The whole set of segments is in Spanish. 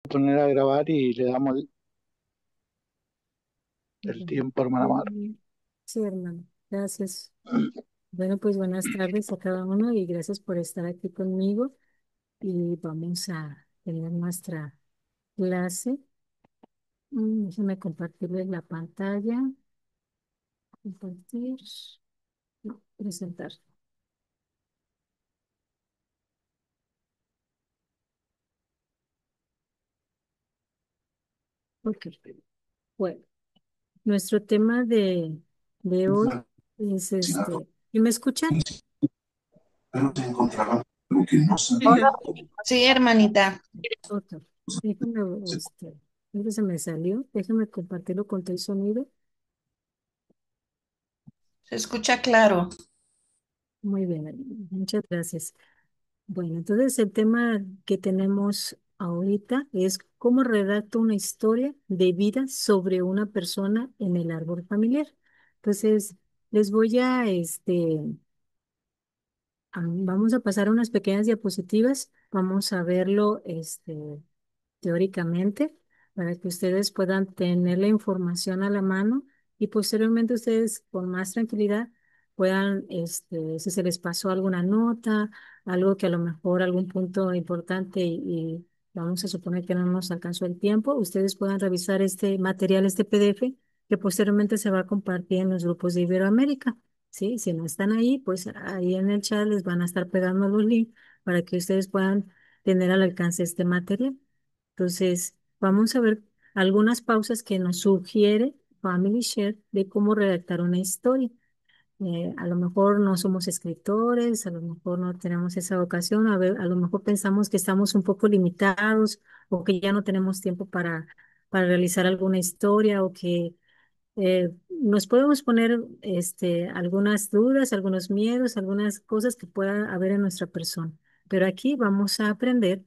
poner a grabar y le damos el Bueno, tiempo, hermana Mar. sí, hermano, gracias. Bueno, pues buenas tardes a cada uno y gracias por estar aquí conmigo y vamos a tener nuestra clase. Déjenme compartirles la pantalla, compartir, presentar. Ok, bueno, nuestro tema de hoy es ¿y me escuchan? Pero se encontraba lo que no sabía. Hola. Sí, hermanita, Ok, déjenme, creo que se me salió, déjenme compartirlo con todo el sonido. se escucha claro. Muy bien, muchas gracias. Bueno, entonces el tema que tenemos ahorita es cómo redacto una historia de vida sobre una persona en el árbol familiar. Entonces, les voy vamos a pasar unas pequeñas diapositivas, vamos a verlo, teóricamente, para que ustedes puedan tener la información a la mano y posteriormente ustedes con más tranquilidad puedan, si se les pasó alguna nota, algo que a lo mejor algún punto importante y vamos a suponer que no nos alcanzó el tiempo, ustedes puedan revisar este material, este PDF, que posteriormente se va a compartir en los grupos de Iberoamérica. Sí, si no están ahí, pues ahí en el chat les van a estar pegando los links para que ustedes puedan tener al alcance este material. Entonces, vamos a ver algunas pausas que nos sugiere Family Share de cómo redactar una historia. A lo mejor no somos escritores, a lo mejor no tenemos esa vocación, a lo mejor pensamos que estamos un poco limitados o que ya no tenemos tiempo para realizar alguna historia o que nos podemos poner algunas dudas, algunos miedos, algunas cosas que pueda haber en nuestra persona. Pero aquí vamos a aprender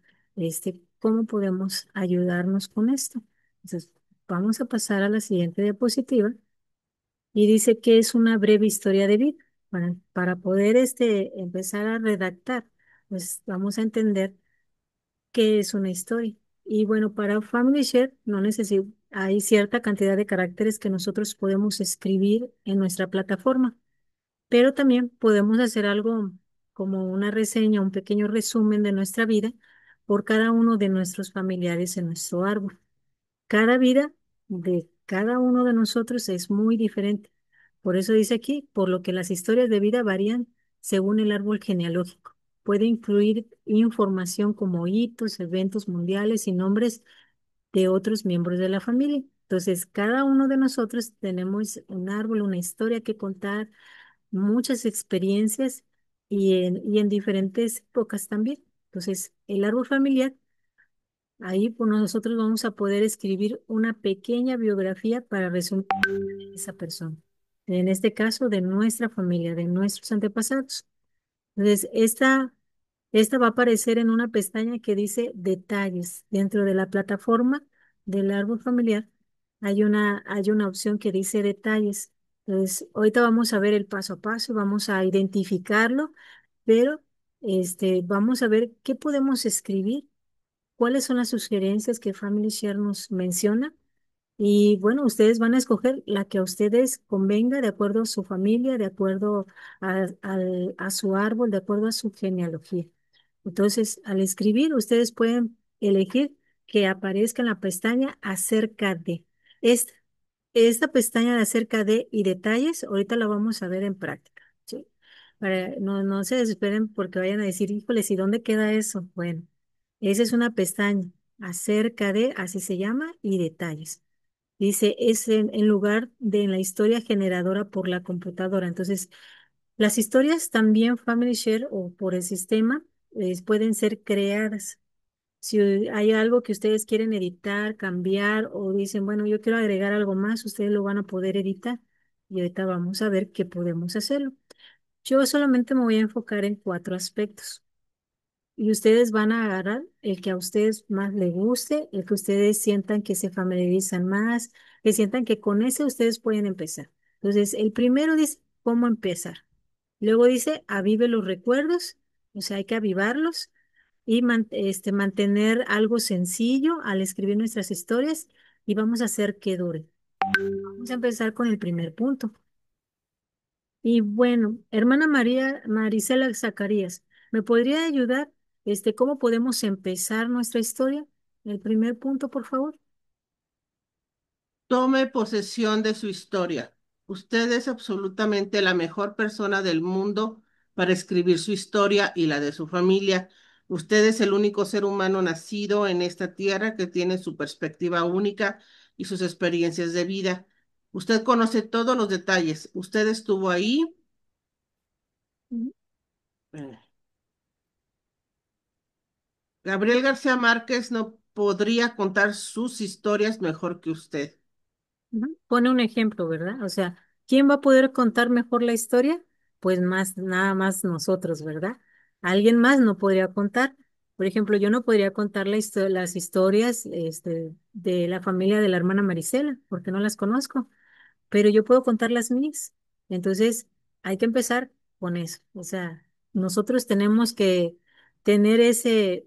cómo podemos ayudarnos con esto. Entonces, vamos a pasar a la siguiente diapositiva y dice que es una breve historia de vida. Para poder empezar a redactar, pues vamos a entender qué es una historia. Y bueno, para Family Share no necesito, hay cierta cantidad de caracteres que nosotros podemos escribir en nuestra plataforma, pero también podemos hacer algo como una reseña, un pequeño resumen de nuestra vida por cada uno de nuestros familiares en nuestro árbol. Cada vida de cada uno de nosotros es muy diferente. Por eso dice aquí, por lo que las historias de vida varían según el árbol genealógico. Puede incluir información como hitos, eventos mundiales y nombres de otros miembros de la familia. Entonces, cada uno de nosotros tenemos un árbol, una historia que contar, muchas experiencias y en diferentes épocas también. Entonces, el árbol familiar. Ahí pues, nosotros vamos a poder escribir una pequeña biografía para resumir esa persona. En este caso, de nuestra familia, de nuestros antepasados. Entonces, esta va a aparecer en una pestaña que dice detalles. Dentro de la plataforma del árbol familiar hay una opción que dice detalles. Entonces, ahorita vamos a ver el paso a paso, vamos a identificarlo, pero vamos a ver qué podemos escribir. ¿Cuáles son las sugerencias que Family Share nos menciona? Y bueno, ustedes van a escoger la que a ustedes convenga de acuerdo a su familia, de acuerdo a su árbol, de acuerdo a su genealogía. Entonces, al escribir, ustedes pueden elegir que aparezca en la pestaña acerca de. Esta, esta pestaña de acerca de y detalles, ahorita la vamos a ver en práctica. ¿Sí? No se desesperen porque vayan a decir, híjoles, ¿y dónde queda eso? Bueno, esa es una pestaña acerca de, así se llama, y detalles. Dice, es en lugar de en la historia generadora por la computadora. Entonces, las historias también Family Share o por el sistema pueden ser creadas. Si hay algo que ustedes quieren editar, cambiar o dicen, bueno, yo quiero agregar algo más, ustedes lo van a poder editar. Y ahorita vamos a ver qué podemos hacerlo. Yo solamente me voy a enfocar en cuatro aspectos. Y ustedes van a agarrar el que a ustedes más les guste, el que ustedes sientan que se familiarizan más, que sientan que con ese ustedes pueden empezar. Entonces, el primero dice cómo empezar. Luego dice avive los recuerdos, o sea, hay que avivarlos. y mantener algo sencillo al escribir nuestras historias y vamos a hacer que dure. Vamos a empezar con el primer punto. Y bueno, hermana María Marisela Zacarías, ¿me podría ayudar? ¿Cómo podemos empezar nuestra historia? El primer punto, por favor. Tome posesión de su historia. Usted es absolutamente la mejor persona del mundo para escribir su historia y la de su familia. Usted es el único ser humano nacido en esta tierra que tiene su perspectiva única y sus experiencias de vida. Usted conoce todos los detalles. Usted estuvo ahí. Ujú, eh, Gabriel García Márquez no podría contar sus historias mejor que usted. ujú. Pone un ejemplo, ¿verdad? O sea, ¿quién va a poder contar mejor la historia? Pues más, nada más nosotros, ¿verdad? Alguien más no podría contar. Por ejemplo, yo no podría contar las historias, de la familia de la hermana Marisela, porque no las conozco, pero yo puedo contar las mías. Entonces, hay que empezar con eso. O sea, nosotros tenemos que tener ese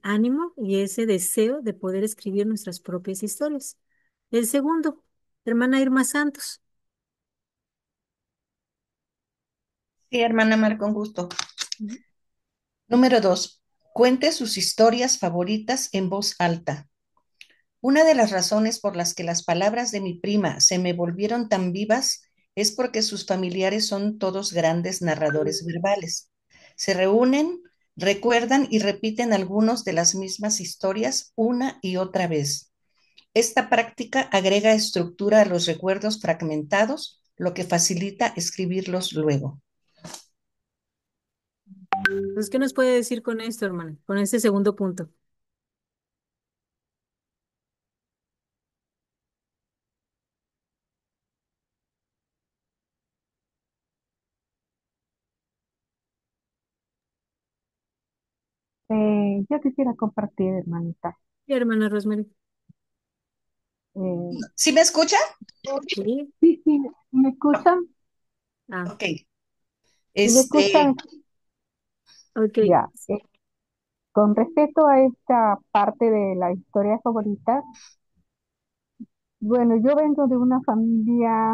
ánimo y ese deseo de poder escribir nuestras propias historias. El segundo, hermana Irma Santos. Sí, hermana Mar, con gusto. Ujú, Número 2. Cuente sus historias favoritas en voz alta. Una de las razones por las que las palabras de mi prima se me volvieron tan vivas es porque sus familiares son todos grandes narradores verbales. Se reúnen, recuerdan y repiten algunos de las mismas historias una y otra vez. Esta práctica agrega estructura a los recuerdos fragmentados, lo que facilita escribirlos luego. Entonces, ¿qué nos puede decir con esto, hermana? Con este segundo punto. Yo quisiera compartir, hermanita. Sí, hermana Rosemary. Eh, ¿Sí me escucha? Sí. sí, sí, ¿me escuchan? Ah, Ok. Si me Este, escuchan, ok. ya. Con respecto a esta parte de la historia favorita, bueno, yo vengo de una familia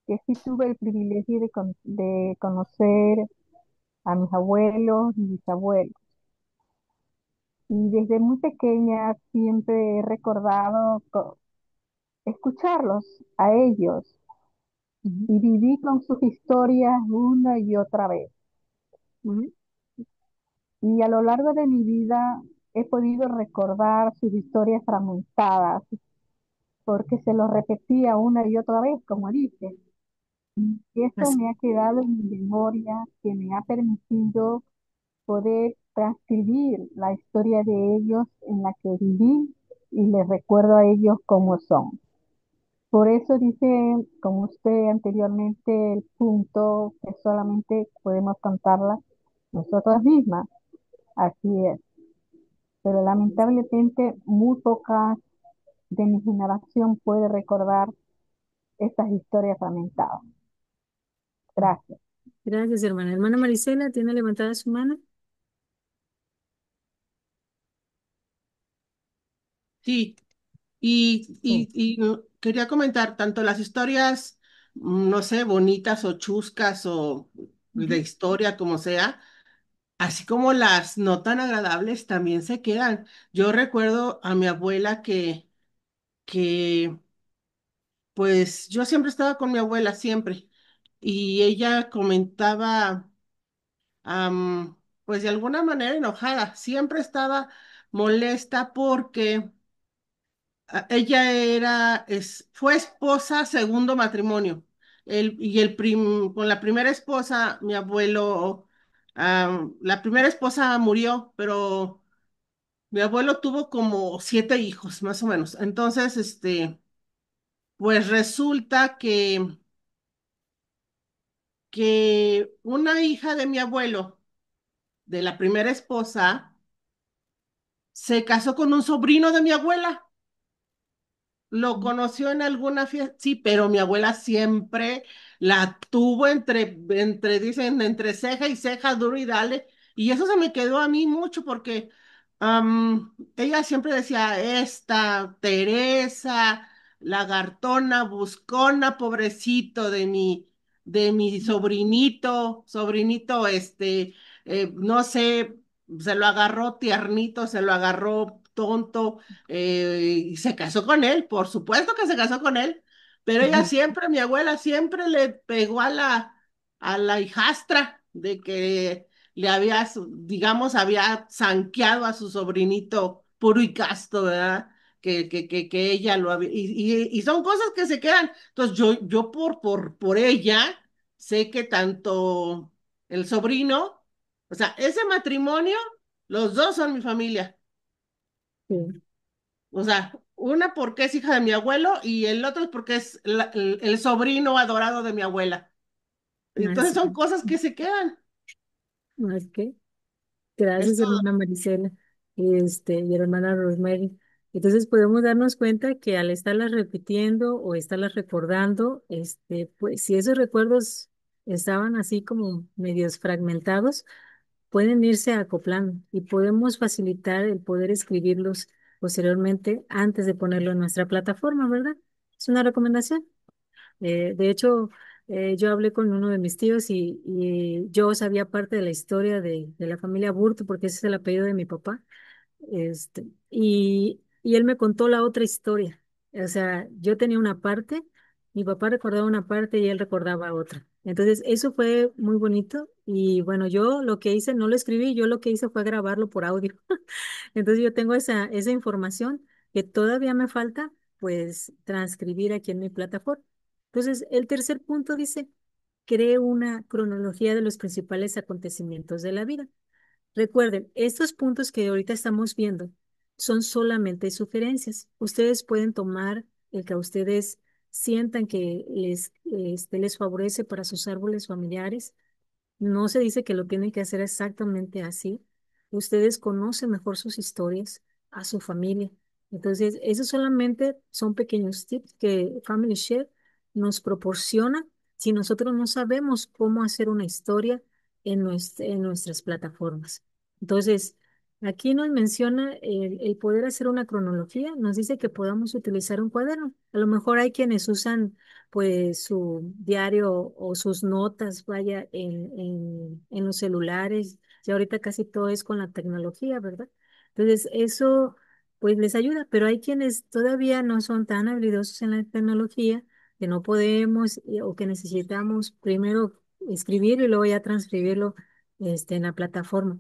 que sí tuve el privilegio de conocer a mis abuelos y bisabuelos. Y desde muy pequeña siempre he recordado escucharlos a ellos Ujú, y viví con sus historias una y otra vez. ujú. Y a lo largo de mi vida he podido recordar sus historias fragmentadas, porque se los repetía una y otra vez, como dice. Y eso Así. me ha quedado en mi memoria, que me ha permitido poder transcribir la historia de ellos en la que viví y les recuerdo a ellos cómo son. Por eso dice, como usted anteriormente, el punto que solamente podemos contarla nosotras mismas. Así es. Pero lamentablemente muy pocas de mi generación puede recordar estas historias lamentadas. Gracias. Gracias, hermana. Hermana Marisela, ¿tiene levantada su mano? Sí, Sí. quería comentar tanto las historias, no sé, bonitas o chuscas o de Ujú, historia, como sea, así como las no tan agradables también se quedan. Yo recuerdo a mi abuela que pues yo siempre estaba con mi abuela, siempre, y ella comentaba, pues de alguna manera enojada, siempre estaba molesta porque ella fue esposa segundo matrimonio. Con la primera esposa, mi abuelo, la primera esposa murió, pero mi abuelo tuvo como 7 hijos, más o menos. Entonces, pues resulta que una hija de mi abuelo, de la primera esposa, se casó con un sobrino de mi abuela. Lo ujú. conoció en alguna fiesta, sí, pero mi abuela siempre la tuvo dicen, entre ceja y ceja, duro y dale, Y eso se me quedó a mí mucho porque ella siempre decía, esta Teresa, lagartona, buscona, pobrecito de mi sobrinito, no sé, se lo agarró tiernito, se lo agarró tonto, y se casó con él, por supuesto que se casó con él, pero ella siempre, mi abuela siempre le pegó a la hijastra de que le había, digamos, había zanqueado a su sobrinito puro y casto, ¿verdad? Que ella lo había, y son cosas que se quedan. Entonces yo por ella sé que tanto el sobrino, o sea, ese matrimonio, los dos son mi familia. Sí, O sea, una porque es hija de mi abuelo y el otro es porque es el sobrino adorado de mi abuela. Entonces así, son cosas que se quedan. más que. Es Gracias, todo. hermana Marisela, y hermana Rosemary. Entonces podemos darnos cuenta que al estarlas repitiendo o estarlas recordando, pues si esos recuerdos estaban así como medios fragmentados, pueden irse acoplando y podemos facilitar el poder escribirlos posteriormente antes de ponerlo en nuestra plataforma, ¿verdad? Es una recomendación. De hecho, yo hablé con uno de mis tíos y yo sabía parte de la historia de la familia Burto, porque ese es el apellido de mi papá. Y él me contó la otra historia. O sea, yo tenía una parte, mi papá recordaba una parte y él recordaba otra. Entonces, eso fue muy bonito. Y bueno, yo lo que hice, no lo escribí, yo lo que hice fue grabarlo por audio. Entonces yo tengo esa información que todavía me falta, pues, transcribir aquí en mi plataforma. Entonces, el tercer punto dice, cree una cronología de los principales acontecimientos de la vida. Recuerden, estos puntos que ahorita estamos viendo son solamente sugerencias. Ustedes pueden tomar el que a ustedes sientan que les favorece para sus árboles familiares. No se dice que lo tienen que hacer exactamente así. Ustedes conocen mejor sus historias, a su familia. Entonces, esos solamente son pequeños tips que Family Share nos proporciona si nosotros no sabemos cómo hacer una historia en nuestras plataformas. Entonces, aquí nos menciona el poder hacer una cronología, nos dice que podamos utilizar un cuaderno. A lo mejor hay quienes usan pues su diario o sus notas, vaya, en los celulares. Y ahorita casi todo es con la tecnología, ¿verdad? Entonces, eso pues les ayuda, pero hay quienes todavía no son tan habilidosos en la tecnología, que no podemos o que necesitamos primero escribirlo y luego ya transcribirlo en la plataforma.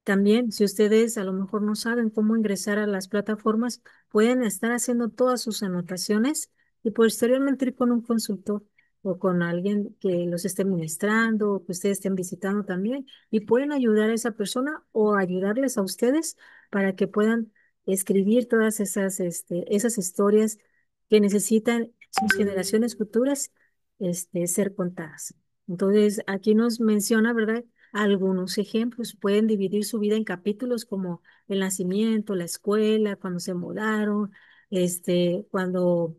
También, si ustedes a lo mejor no saben cómo ingresar a las plataformas, pueden estar haciendo todas sus anotaciones y posteriormente ir con un consultor o con alguien que los esté ministrando o que ustedes estén visitando también y pueden ayudar a esa persona o ayudarles a ustedes para que puedan escribir todas esas historias que necesitan sus generaciones futuras ser contadas. Entonces, aquí nos menciona, ¿verdad? Algunos ejemplos. Pueden dividir su vida en capítulos como el nacimiento, la escuela, cuando se mudaron, cuando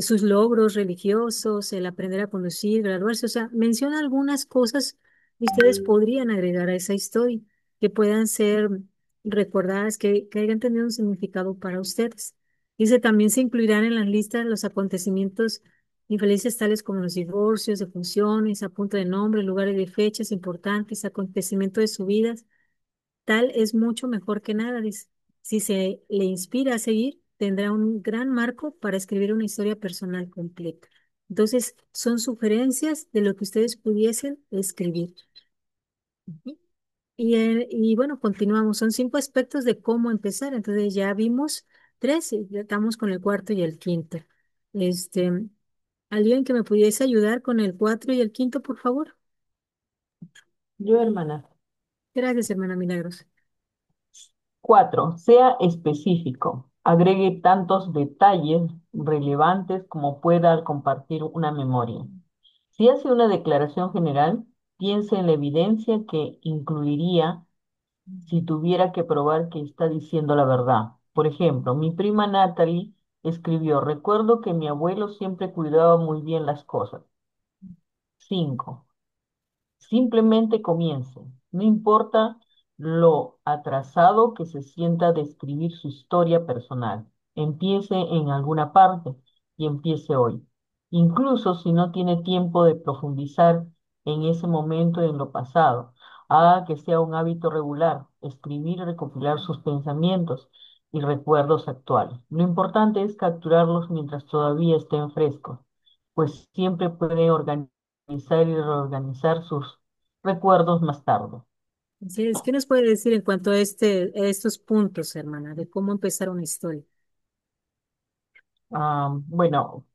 sus logros religiosos, el aprender a conducir, graduarse, o sea, menciona algunas cosas que ustedes podrían agregar a esa historia, que puedan ser recordadas, que hayan tenido un significado para ustedes. Dice, también se incluirán en las listas los acontecimientos infelices tales como los divorcios, defunciones, apunte de nombre, lugares de fechas importantes, acontecimientos de su vida, tal es mucho mejor que nada, dice. Si se le inspira a seguir, tendrá un gran marco para escribir una historia personal completa. Entonces, son sugerencias de lo que ustedes pudiesen escribir. Ujú. Y bueno, continuamos. Son 5 aspectos de cómo empezar. Entonces, ya vimos 3 y ya estamos con el cuarto y el quinto. Este, ¿Alguien que me pudiese ayudar con el 4 y el quinto, por favor? Yo, hermana. Gracias, hermana Milagros. 4. Sea específico. Agregue tantos detalles relevantes como pueda al compartir una memoria. Si hace una declaración general, piense en la evidencia que incluiría si tuviera que probar que está diciendo la verdad. Por ejemplo, mi prima Natalie escribió, recuerdo que mi abuelo siempre cuidaba muy bien las cosas. 5. Simplemente comience. No importa lo atrasado que se sienta de escribir su historia personal. Empiece en alguna parte y empiece hoy. Incluso si no tiene tiempo de profundizar en ese momento en lo pasado, haga que sea un hábito regular, escribir y recopilar sus pensamientos y recuerdos actuales. Lo importante es capturarlos mientras todavía estén frescos, pues siempre puede organizar y reorganizar sus recuerdos más tarde. Así es, ¿qué nos puede decir en cuanto a estos puntos, hermana, de cómo empezar una historia? Bueno,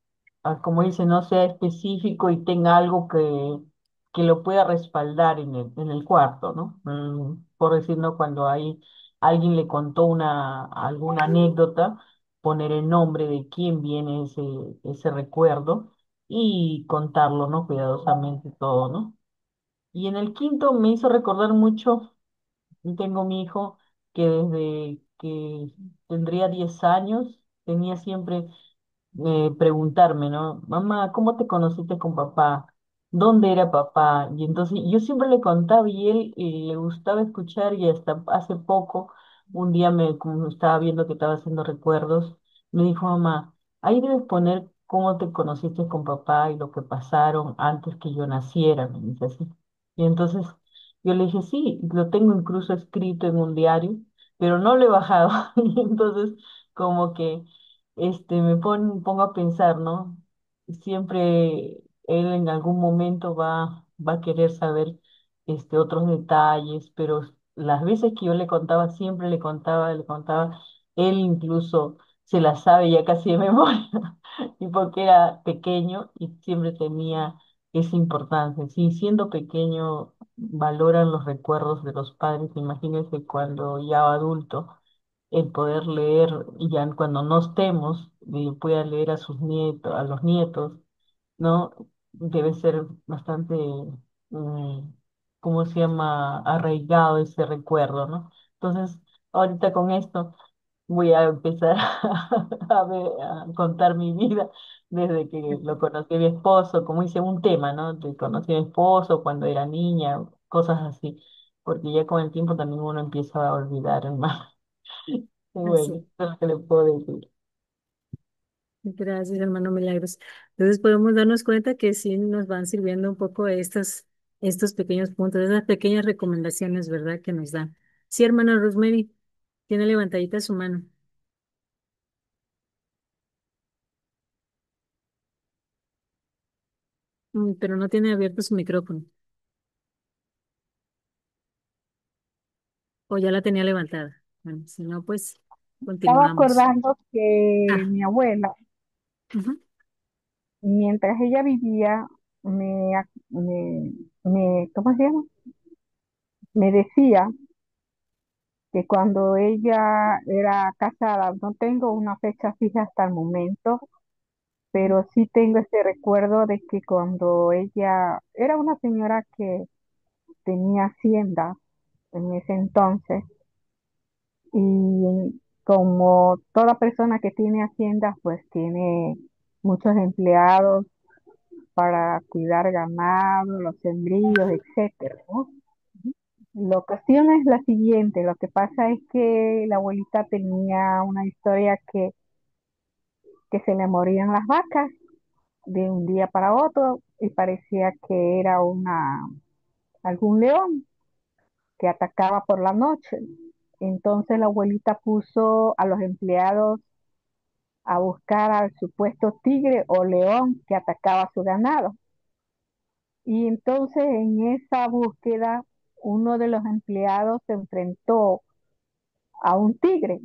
como dice, no sea específico y tenga algo que lo pueda respaldar en el cuarto, ¿no? Por decir, ¿no? Cuando alguien le contó alguna anécdota, poner el nombre de quién viene ese recuerdo y contarlo, ¿no? Cuidadosamente todo, ¿no? Y en el quinto me hizo recordar mucho, tengo mi hijo que desde que tendría 10 años tenía siempre preguntarme, ¿no? Mamá, ¿cómo te conociste con papá? ¿Dónde era papá? Y entonces yo siempre le contaba y él le gustaba escuchar y hasta hace poco, un día como estaba viendo que estaba haciendo recuerdos, me dijo, mamá, ahí debes poner cómo te conociste con papá y lo que pasaron antes que yo naciera, me dice así. Y entonces yo le dije, sí, lo tengo incluso escrito en un diario, pero no lo he bajado. Y entonces como que pongo a pensar, ¿no? Siempre él en algún momento va a querer saber otros detalles, pero las veces que yo le contaba, siempre le contaba, él incluso se la sabe ya casi de memoria, y porque era pequeño y siempre tenía esa importancia. Sí, siendo pequeño valoran los recuerdos de los padres, imagínense cuando ya adulto el poder leer, y ya cuando no estemos, pueda leer a sus nietos, a los nietos, ¿no? Debe ser bastante, ¿cómo se llama? Arraigado ese recuerdo, ¿no? Entonces, ahorita con esto voy a empezar a contar mi vida desde que lo conocí a mi esposo, como hice un tema, ¿no? De conocí a mi esposo cuando era niña, cosas así, porque ya con el tiempo también uno empieza a olvidar más. Y bueno, Así. eso es lo que le puedo decir. Gracias, hermano Milagros. Entonces podemos darnos cuenta que sí nos van sirviendo un poco estos pequeños puntos, esas pequeñas recomendaciones, ¿verdad? Que nos dan. Sí, hermano Rosemary, tiene levantadita su mano, pero no tiene abierto su micrófono. O ya la tenía levantada. Bueno, si no, pues Estaba continuamos. acordando que Ah, mi abuela, ujú, mientras ella vivía, ¿cómo se llama? Me decía que cuando ella era casada, no tengo una fecha fija hasta el momento, pero sí tengo este recuerdo de que cuando ella era una señora que tenía hacienda en ese entonces, y como toda persona que tiene hacienda, pues tiene muchos empleados para cuidar ganado, los sembríos, etcétera, ¿no? La ocasión es la siguiente, lo que pasa es que la abuelita tenía una historia que se le morían las vacas de un día para otro y parecía que era algún león que atacaba por la noche. Entonces la abuelita puso a los empleados a buscar al supuesto tigre o león que atacaba su ganado. Y entonces en esa búsqueda uno de los empleados se enfrentó a un tigre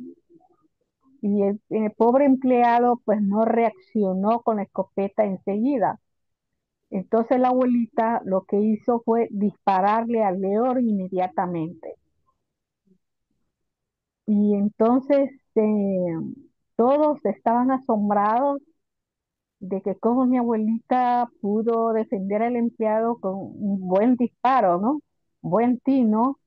y el pobre empleado pues no reaccionó con la escopeta enseguida. Entonces la abuelita lo que hizo fue dispararle al león inmediatamente. Y entonces todos estaban asombrados de que cómo mi abuelita pudo defender al empleado con un buen disparo, ¿no? Buen tino.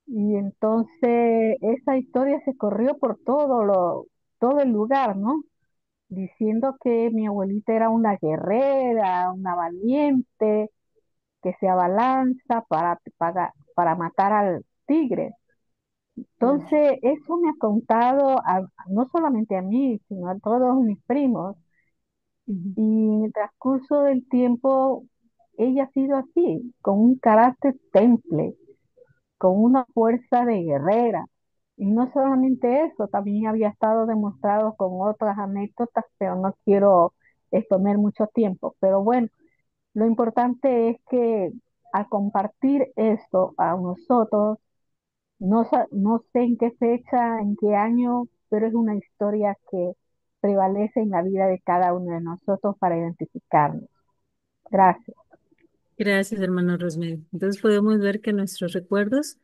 Y entonces esa historia se corrió por todo el lugar, ¿no? Diciendo que mi abuelita era una guerrera, una valiente, que se abalanza para matar tigres. Mm. Entonces, eso me ha contado no solamente a mí, sino a todos mis primos. Ujú. Y en el transcurso del tiempo, ella ha sido así, con un carácter temple, con una fuerza de guerrera. Y no solamente eso, también había estado demostrado con otras anécdotas, pero no quiero exponer mucho tiempo. Pero bueno, lo importante es que al compartir esto a nosotros, no sé en qué fecha, en qué año, pero es una historia que prevalece en la vida de cada uno de nosotros para identificarnos. Gracias. Gracias, hermano Rosemary. Entonces podemos ver que nuestros recuerdos,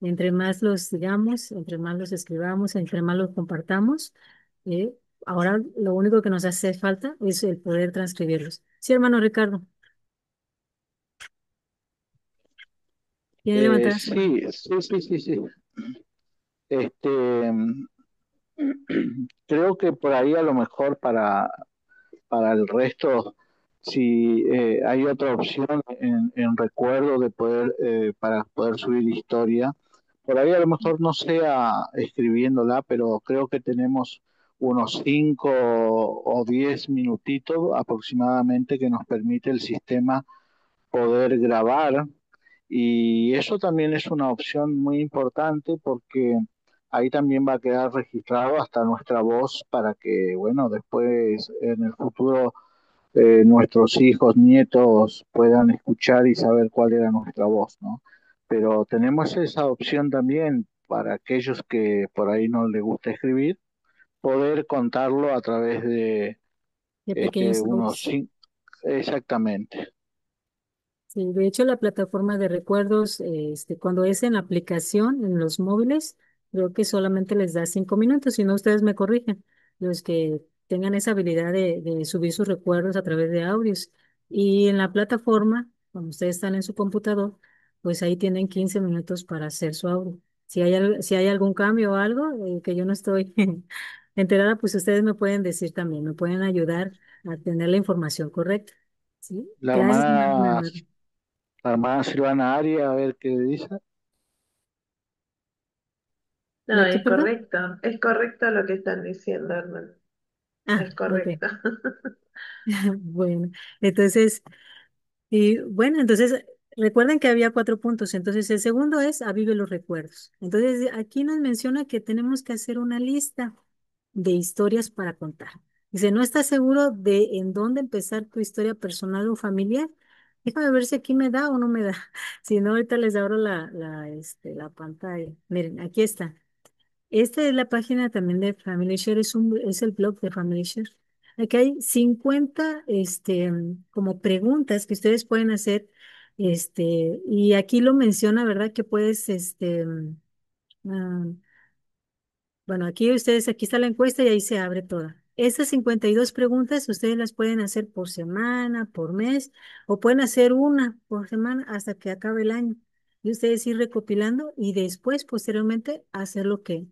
entre más los digamos, entre más los escribamos, entre más los compartamos, eh, ahora lo único que nos hace falta es el poder transcribirlos. Sí, hermano Ricardo, tiene levantada su mano. Sí, sí, sí, sí, sí. Este, creo que por ahí a lo mejor para el resto, si hay otra opción en recuerdo de poder, para poder subir historia, por ahí a lo mejor no sea escribiéndola, pero creo que tenemos unos 5 o 10 minutitos aproximadamente que nos permite el sistema poder grabar, y eso también es una opción muy importante porque ahí también va a quedar registrado hasta nuestra voz para que, bueno, después en el futuro nuestros hijos, nietos puedan escuchar y saber cuál era nuestra voz, ¿no? Pero tenemos esa opción también para aquellos que por ahí no les gusta escribir, poder contarlo a través de De pequeños unos audios. 5, exactamente. Sí, de hecho, la plataforma de recuerdos, cuando es en la aplicación, en los móviles, creo que solamente les da 5 minutos, si no, ustedes me corrigen, los que tengan esa habilidad de subir sus recuerdos a través de audios. Y en la plataforma, cuando ustedes están en su computador, pues ahí tienen 15 minutos para hacer su audio. Si hay algún cambio o algo que yo no estoy enterada, pues ustedes me pueden decir también, me pueden ayudar a tener la información correcta. ¿Sí? La Gracias, hermana, hermana. la hermana Silvana Arias, a ver qué dice. No, ¿La que, perdón? es correcto lo que están diciendo, hermano, Ah, es ok. correcto. Bueno, entonces, entonces recuerden que había 4 puntos. Entonces, el segundo es avive los recuerdos. Entonces, aquí nos menciona que tenemos que hacer una lista de historias para contar. Dice, ¿no estás seguro de en dónde empezar tu historia personal o familiar? Déjame ver si aquí me da o no me da. Si no, ahorita les abro la pantalla. Miren, aquí está. Esta es la página también de Family Share, es el blog de Family Share. Aquí hay 50 como preguntas que ustedes pueden hacer, y aquí lo menciona, ¿verdad? Que puedes, ah, bueno, aquí está la encuesta y ahí se abre toda. Esas 52 preguntas ustedes las pueden hacer por semana, por mes, o pueden hacer una por semana hasta que acabe el año. Y ustedes ir recopilando y después, posteriormente, hacer lo que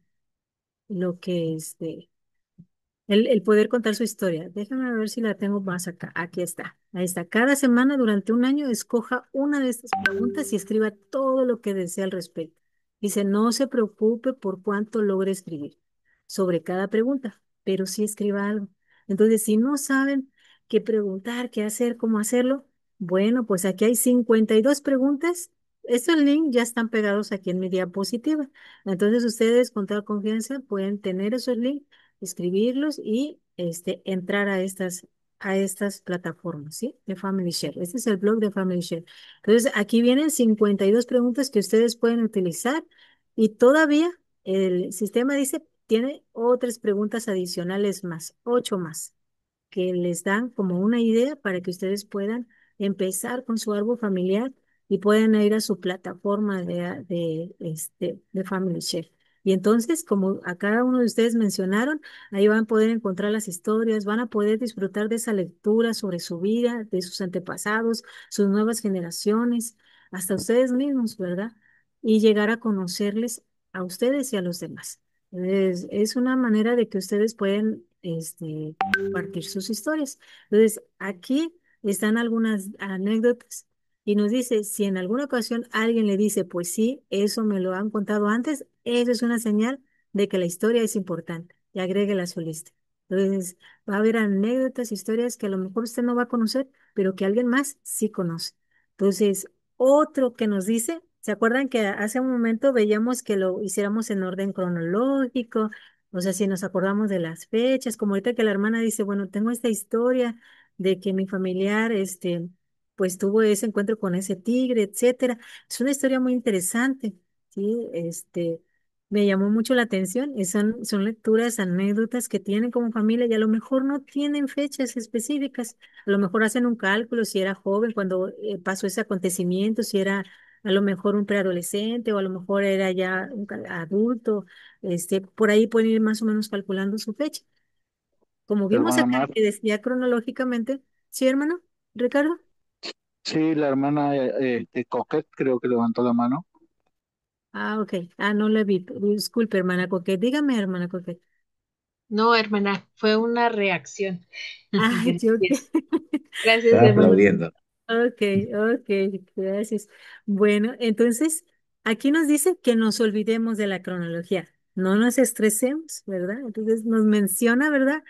el poder contar su historia. Déjame ver si la tengo más acá. Aquí está. Ahí está. Cada semana durante un año escoja una de estas preguntas y escriba todo lo que desea al respecto. Dice, no se preocupe por cuánto logre escribir sobre cada pregunta, pero sí escriba algo. Entonces, si no saben qué preguntar, qué hacer, cómo hacerlo, bueno, pues aquí hay 52 preguntas. Estos links ya están pegados aquí en mi diapositiva. Entonces, ustedes con toda confianza pueden tener esos links, escribirlos y entrar a estas plataformas, ¿sí? De Family Share. Este es el blog de Family Share. Entonces, aquí vienen 52 preguntas que ustedes pueden utilizar y todavía el sistema dice, tiene otras preguntas adicionales más, 8 más que les dan como una idea para que ustedes puedan empezar con su árbol familiar y puedan ir a su plataforma de Family Share. Y entonces, como a cada uno de ustedes mencionaron, ahí van a poder encontrar las historias, van a poder disfrutar de esa lectura sobre su vida, de sus antepasados, sus nuevas generaciones, hasta ustedes mismos, ¿verdad? Y llegar a conocerles a ustedes y a los demás. Es una manera de que ustedes pueden compartir sus historias. Entonces, aquí están algunas anécdotas y nos dice, si en alguna ocasión alguien le dice, pues sí, eso me lo han contado antes, eso es una señal de que la historia es importante y agréguela a su lista. Entonces, va a haber anécdotas, historias que a lo mejor usted no va a conocer, pero que alguien más sí conoce. Entonces, otro que nos dice, ¿se acuerdan que hace un momento veíamos que lo hiciéramos en orden cronológico? O sea, si nos acordamos de las fechas, como ahorita que la hermana dice, bueno, tengo esta historia de que mi familiar, pues tuvo ese encuentro con ese tigre, etcétera. Es una historia muy interesante, ¿sí? Me llamó mucho la atención y son lecturas, anécdotas que tienen como familia y a lo mejor no tienen fechas específicas. A lo mejor hacen un cálculo si era joven cuando pasó ese acontecimiento, si era a lo mejor un preadolescente o a lo mejor era ya un adulto. Por ahí pueden ir más o menos calculando su fecha. Como vimos Hermana acá Mar, que decía cronológicamente, ¿sí, hermano? Ricardo. sí, la hermana Coquette creo que levantó la mano. Ah, ok. Ah, no la vi. Disculpe, hermana Coquette. Dígame, hermana Coquette. No, hermana, fue una reacción. Ah, yo ok. Gracias. Gracias, Está hermana. aplaudiendo. Ok, ok, gracias. Bueno, entonces, aquí nos dice que nos olvidemos de la cronología. No nos estresemos, ¿verdad? Entonces nos menciona, ¿verdad?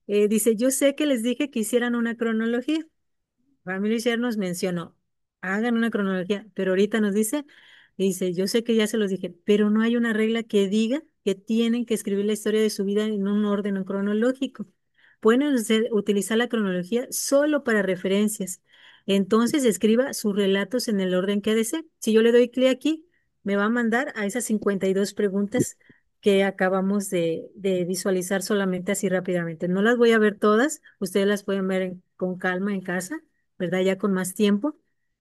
Dice, yo sé que les dije que hicieran una cronología. Family Share nos mencionó, hagan una cronología, pero ahorita nos dice, yo sé que ya se los dije, pero no hay una regla que diga que tienen que escribir la historia de su vida en un orden cronológico. Pueden utilizar la cronología solo para referencias. Entonces escriba sus relatos en el orden que desee. Si yo le doy clic aquí, me va a mandar a esas 52 preguntas que acabamos de visualizar solamente así rápidamente. No las voy a ver todas, ustedes las pueden ver con calma en casa, ¿verdad? Ya con más tiempo.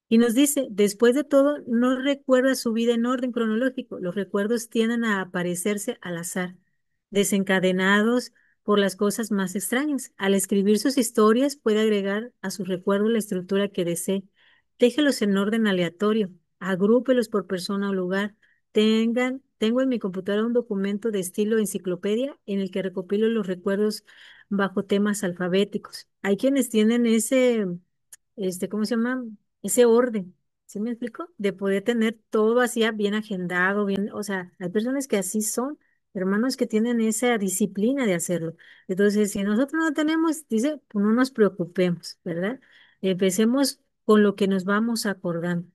Y nos dice, después de todo, no recuerda su vida en orden cronológico. Los recuerdos tienden a aparecerse al azar, desencadenados por las cosas más extrañas. Al escribir sus historias, puede agregar a sus recuerdos la estructura que desee. Déjelos en orden aleatorio, agrúpelos por persona o lugar. Tengo en mi computadora un documento de estilo enciclopedia en el que recopilo los recuerdos bajo temas alfabéticos. Hay quienes tienen ¿cómo se llama? Ese orden, ¿sí me explico? De poder tener todo así bien agendado, bien, o sea, hay personas que así son, hermanos que tienen esa disciplina de hacerlo. Entonces, si nosotros no tenemos, dice, pues no nos preocupemos, ¿verdad? Empecemos con lo que nos vamos acordando.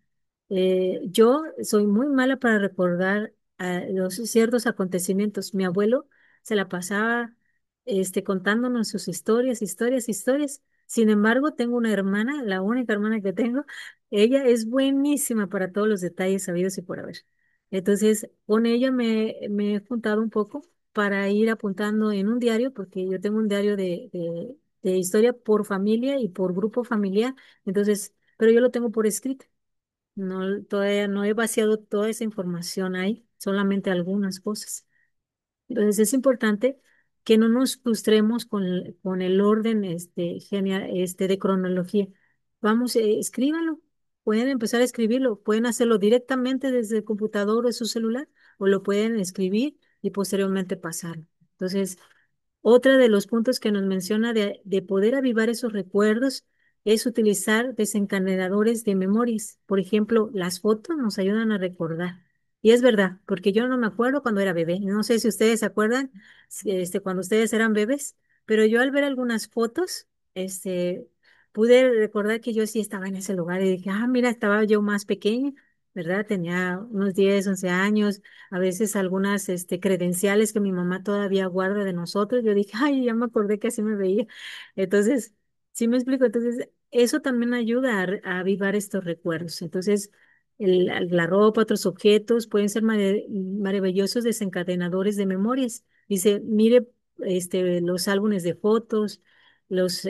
Yo soy muy mala para recordar los ciertos acontecimientos. Mi abuelo se la pasaba contándonos sus historias, historias, historias. Sin embargo, tengo una hermana, la única hermana que tengo, ella es buenísima para todos los detalles sabidos y por haber. Entonces, con ella me he juntado un poco para ir apuntando en un diario, porque yo tengo un diario de historia por familia y por grupo familiar, entonces, pero yo lo tengo por escrito. No, todavía no he vaciado toda esa información ahí, solamente algunas cosas. Entonces es importante que no nos frustremos con el orden genial, de cronología. Vamos, escríbanlo. Pueden empezar a escribirlo. Pueden hacerlo directamente desde el computador o de su celular o lo pueden escribir y posteriormente pasarlo. Entonces, otra de los puntos que nos menciona de poder avivar esos recuerdos es utilizar desencadenadores de memorias. Por ejemplo, las fotos nos ayudan a recordar. Y es verdad, porque yo no me acuerdo cuando era bebé. No sé si ustedes se acuerdan, cuando ustedes eran bebés, pero yo al ver algunas fotos, pude recordar que yo sí estaba en ese lugar y dije, ah, mira, estaba yo más pequeña, ¿verdad? Tenía unos 10, 11 años, a veces algunas credenciales que mi mamá todavía guarda de nosotros. Yo dije, ay, ya me acordé que así me veía. Entonces, sí me explico. Entonces, eso también ayuda a avivar estos recuerdos. Entonces, la ropa, otros objetos pueden ser maravillosos desencadenadores de memorias. Dice, mire, los álbumes de fotos, los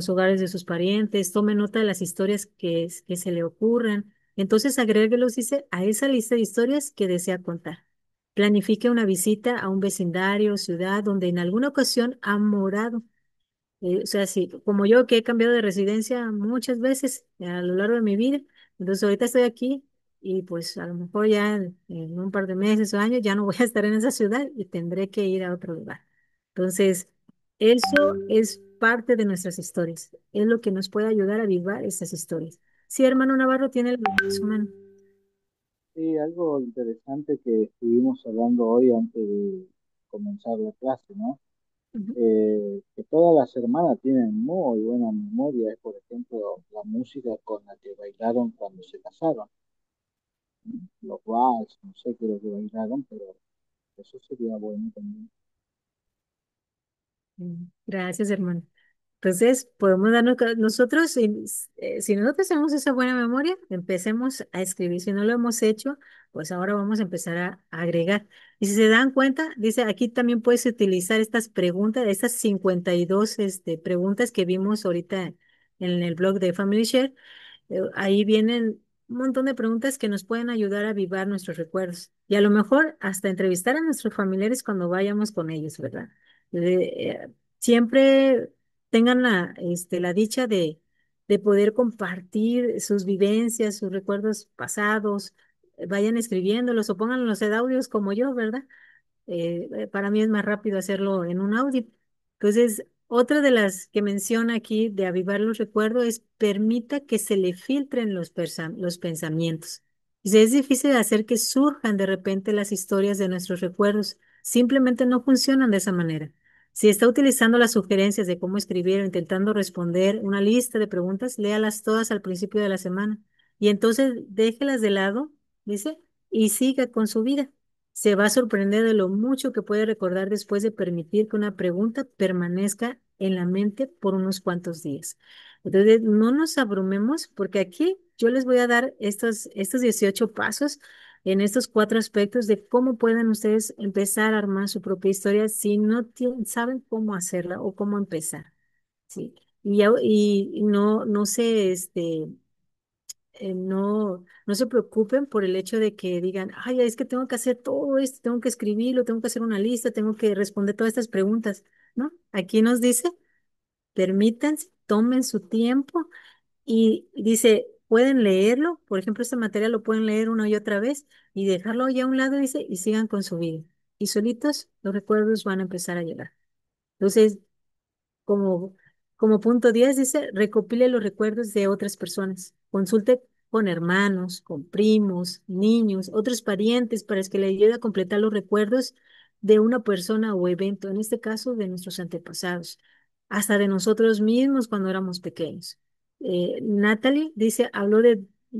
hogares de sus parientes, tome nota de las historias que se le ocurran. Entonces, agréguelos, dice, a esa lista de historias que desea contar. Planifique una visita a un vecindario o ciudad donde en alguna ocasión ha morado. O sea, sí, como yo que he cambiado de residencia muchas veces a lo largo de mi vida, entonces ahorita estoy aquí y pues a lo mejor ya en un par de meses o años ya no voy a estar en esa ciudad y tendré que ir a otro lugar. Entonces, eso es parte de nuestras historias, es lo que nos puede ayudar a avivar esas historias. Sí, hermano Navarro tiene su mano. Sí, algo interesante que estuvimos hablando hoy antes de comenzar la clase, ¿no? Ujú. Que todas las hermanas tienen muy buena memoria, es por ejemplo la música con la que bailaron cuando se casaron, los vals, no sé qué es lo que bailaron, pero eso sería bueno también. Gracias, hermano. Entonces, podemos darnos, nosotros, si nosotros tenemos esa buena memoria, empecemos a escribir. Si no lo hemos hecho, pues ahora vamos a empezar a agregar. Y si se dan cuenta, dice, aquí también puedes utilizar estas preguntas, estas 52 preguntas que vimos ahorita en el blog de Family Share. Ahí vienen un montón de preguntas que nos pueden ayudar a avivar nuestros recuerdos. Y a lo mejor hasta entrevistar a nuestros familiares cuando vayamos con ellos, ¿verdad? Siempre tengan la dicha de poder compartir sus vivencias, sus recuerdos pasados, vayan escribiéndolos o pónganlos en audios como yo, ¿verdad? Para mí es más rápido hacerlo en un audio. Entonces, otra de las que menciona aquí de avivar los recuerdos es permita que se le filtren los pensamientos. Dice, es difícil hacer que surjan de repente las historias de nuestros recuerdos. Simplemente no funcionan de esa manera. Si está utilizando las sugerencias de cómo escribir o intentando responder una lista de preguntas, léalas todas al principio de la semana y entonces déjelas de lado, dice, y siga con su vida. Se va a sorprender de lo mucho que puede recordar después de permitir que una pregunta permanezca en la mente por unos cuantos días. Entonces, no nos abrumemos porque aquí yo les voy a dar estos 18 pasos en estos cuatro aspectos de cómo pueden ustedes empezar a armar su propia historia si no saben cómo hacerla o cómo empezar. ¿Sí? Y no se, no se preocupen por el hecho de que digan, ay, es que tengo que hacer todo esto, tengo que escribirlo, tengo que hacer una lista, tengo que responder todas estas preguntas, ¿no? Aquí nos dice, permítanse, tomen su tiempo y dice, pueden leerlo, por ejemplo, este material lo pueden leer una y otra vez y dejarlo ya a un lado, dice, y sigan con su vida. Y solitos los recuerdos van a empezar a llegar. Entonces, como, como punto 10 dice, recopile los recuerdos de otras personas. Consulte con hermanos, con primos, niños, otros parientes para que le ayude a completar los recuerdos de una persona o evento, en este caso de nuestros antepasados, hasta de nosotros mismos cuando éramos pequeños. Natalie dice, habló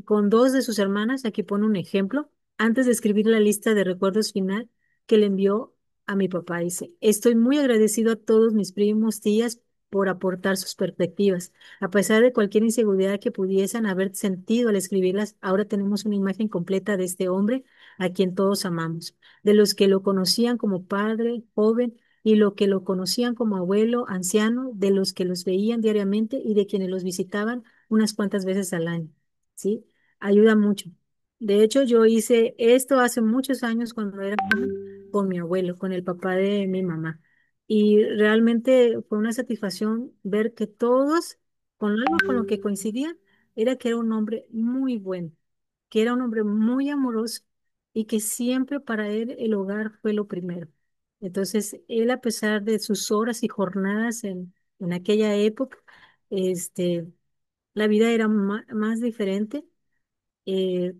con dos de sus hermanas, aquí pone un ejemplo, antes de escribir la lista de recuerdos final que le envió a mi papá. Dice, estoy muy agradecido a todos mis primos, tías, por aportar sus perspectivas. A pesar de cualquier inseguridad que pudiesen haber sentido al escribirlas, ahora tenemos una imagen completa de este hombre a quien todos amamos, de los que lo conocían como padre, joven, y lo que lo conocían como abuelo, anciano, de los que los veían diariamente y de quienes los visitaban unas cuantas veces al año. ¿Sí? Ayuda mucho. De hecho, yo hice esto hace muchos años cuando era joven con mi abuelo, con el papá de mi mamá. Y realmente fue una satisfacción ver que todos, con algo con lo que coincidían, era que era un hombre muy bueno, que era un hombre muy amoroso y que siempre para él el hogar fue lo primero. Entonces, él a pesar de sus horas y jornadas en aquella época, este, la vida era más diferente. Eh,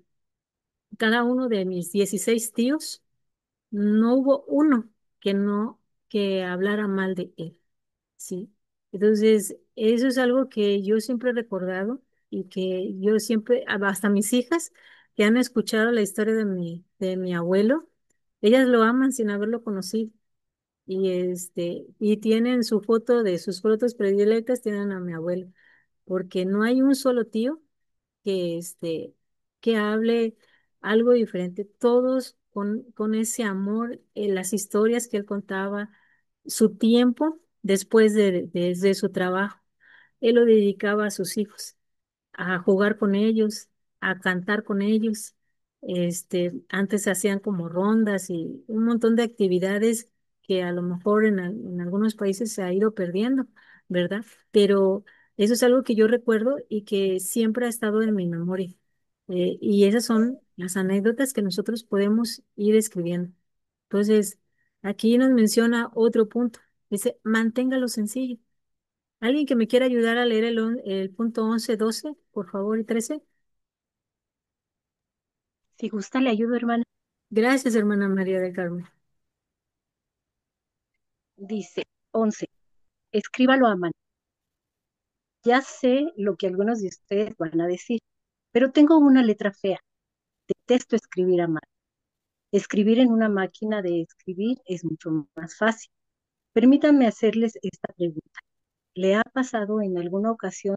Cada uno de mis 16 tíos, no hubo uno que no, que hablara mal de él, ¿sí? Entonces, eso es algo que yo siempre he recordado y que yo siempre, hasta mis hijas que han escuchado la historia de mi abuelo, ellas lo aman sin haberlo conocido. Y tienen su foto de sus fotos predilectas, tienen a mi abuelo, porque no hay un solo tío que, que hable algo diferente. Todos con ese amor, las historias que él contaba, su tiempo después de su trabajo, él lo dedicaba a sus hijos a jugar con ellos, a cantar con ellos. Antes hacían como rondas y un montón de actividades que a lo mejor en algunos países se ha ido perdiendo, ¿verdad? Pero eso es algo que yo recuerdo y que siempre ha estado en mi memoria. Y esas son las anécdotas que nosotros podemos ir escribiendo. Entonces, aquí nos menciona otro punto. Dice, manténgalo sencillo. ¿Alguien que me quiera ayudar a leer el punto 11, 12, por favor, y 13? Si gusta, le ayudo, hermana. Gracias, hermana María del Carmen. Dice 11. Escríbalo a mano. Ya sé lo que algunos de ustedes van a decir, pero tengo una letra fea. Detesto escribir a mano. Escribir en una máquina de escribir es mucho más fácil. Permítanme hacerles esta pregunta. ¿Le ha pasado en alguna ocasión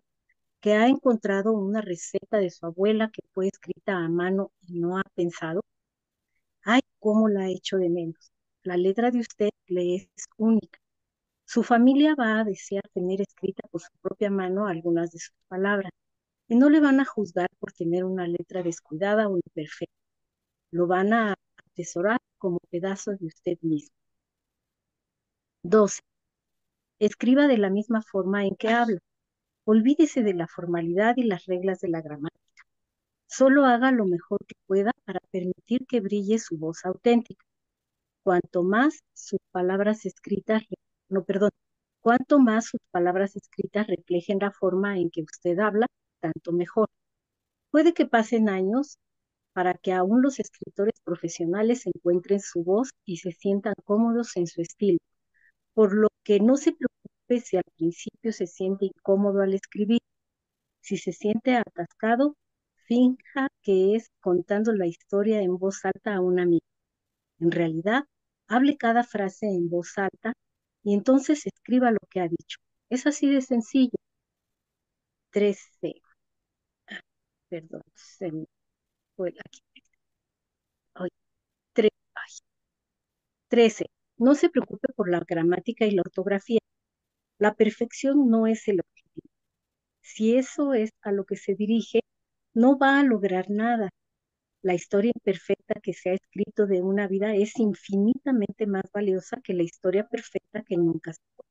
que ha encontrado una receta de su abuela que fue escrita a mano y no ha pensado? Ay, cómo la he hecho de menos. La letra de usted le es única. Su familia va a desear tener escrita por su propia mano algunas de sus palabras y no le van a juzgar por tener una letra descuidada o imperfecta. Lo van a atesorar como pedazos de usted mismo. 12. Escriba de la misma forma en que habla. Olvídese de la formalidad y las reglas de la gramática. Solo haga lo mejor que pueda para permitir que brille su voz auténtica. Cuanto más sus palabras escritas, no, perdón, cuanto más sus palabras escritas reflejen la forma en que usted habla, tanto mejor. Puede que pasen años para que aún los escritores profesionales encuentren su voz y se sientan cómodos en su estilo, por lo que no se preocupe si al principio se siente incómodo al escribir. Si se siente atascado, finja que es contando la historia en voz alta a un amigo. En realidad, hable cada frase en voz alta y entonces escriba lo que ha dicho. Es así de sencillo. 13, perdón, se me fue aquí. Ay, 13. No se preocupe por la gramática y la ortografía. La perfección no es el objetivo. Si eso es a lo que se dirige, no va a lograr nada. La historia imperfecta que se ha escrito de una vida es infinitamente más valiosa que la historia perfecta que nunca se fue.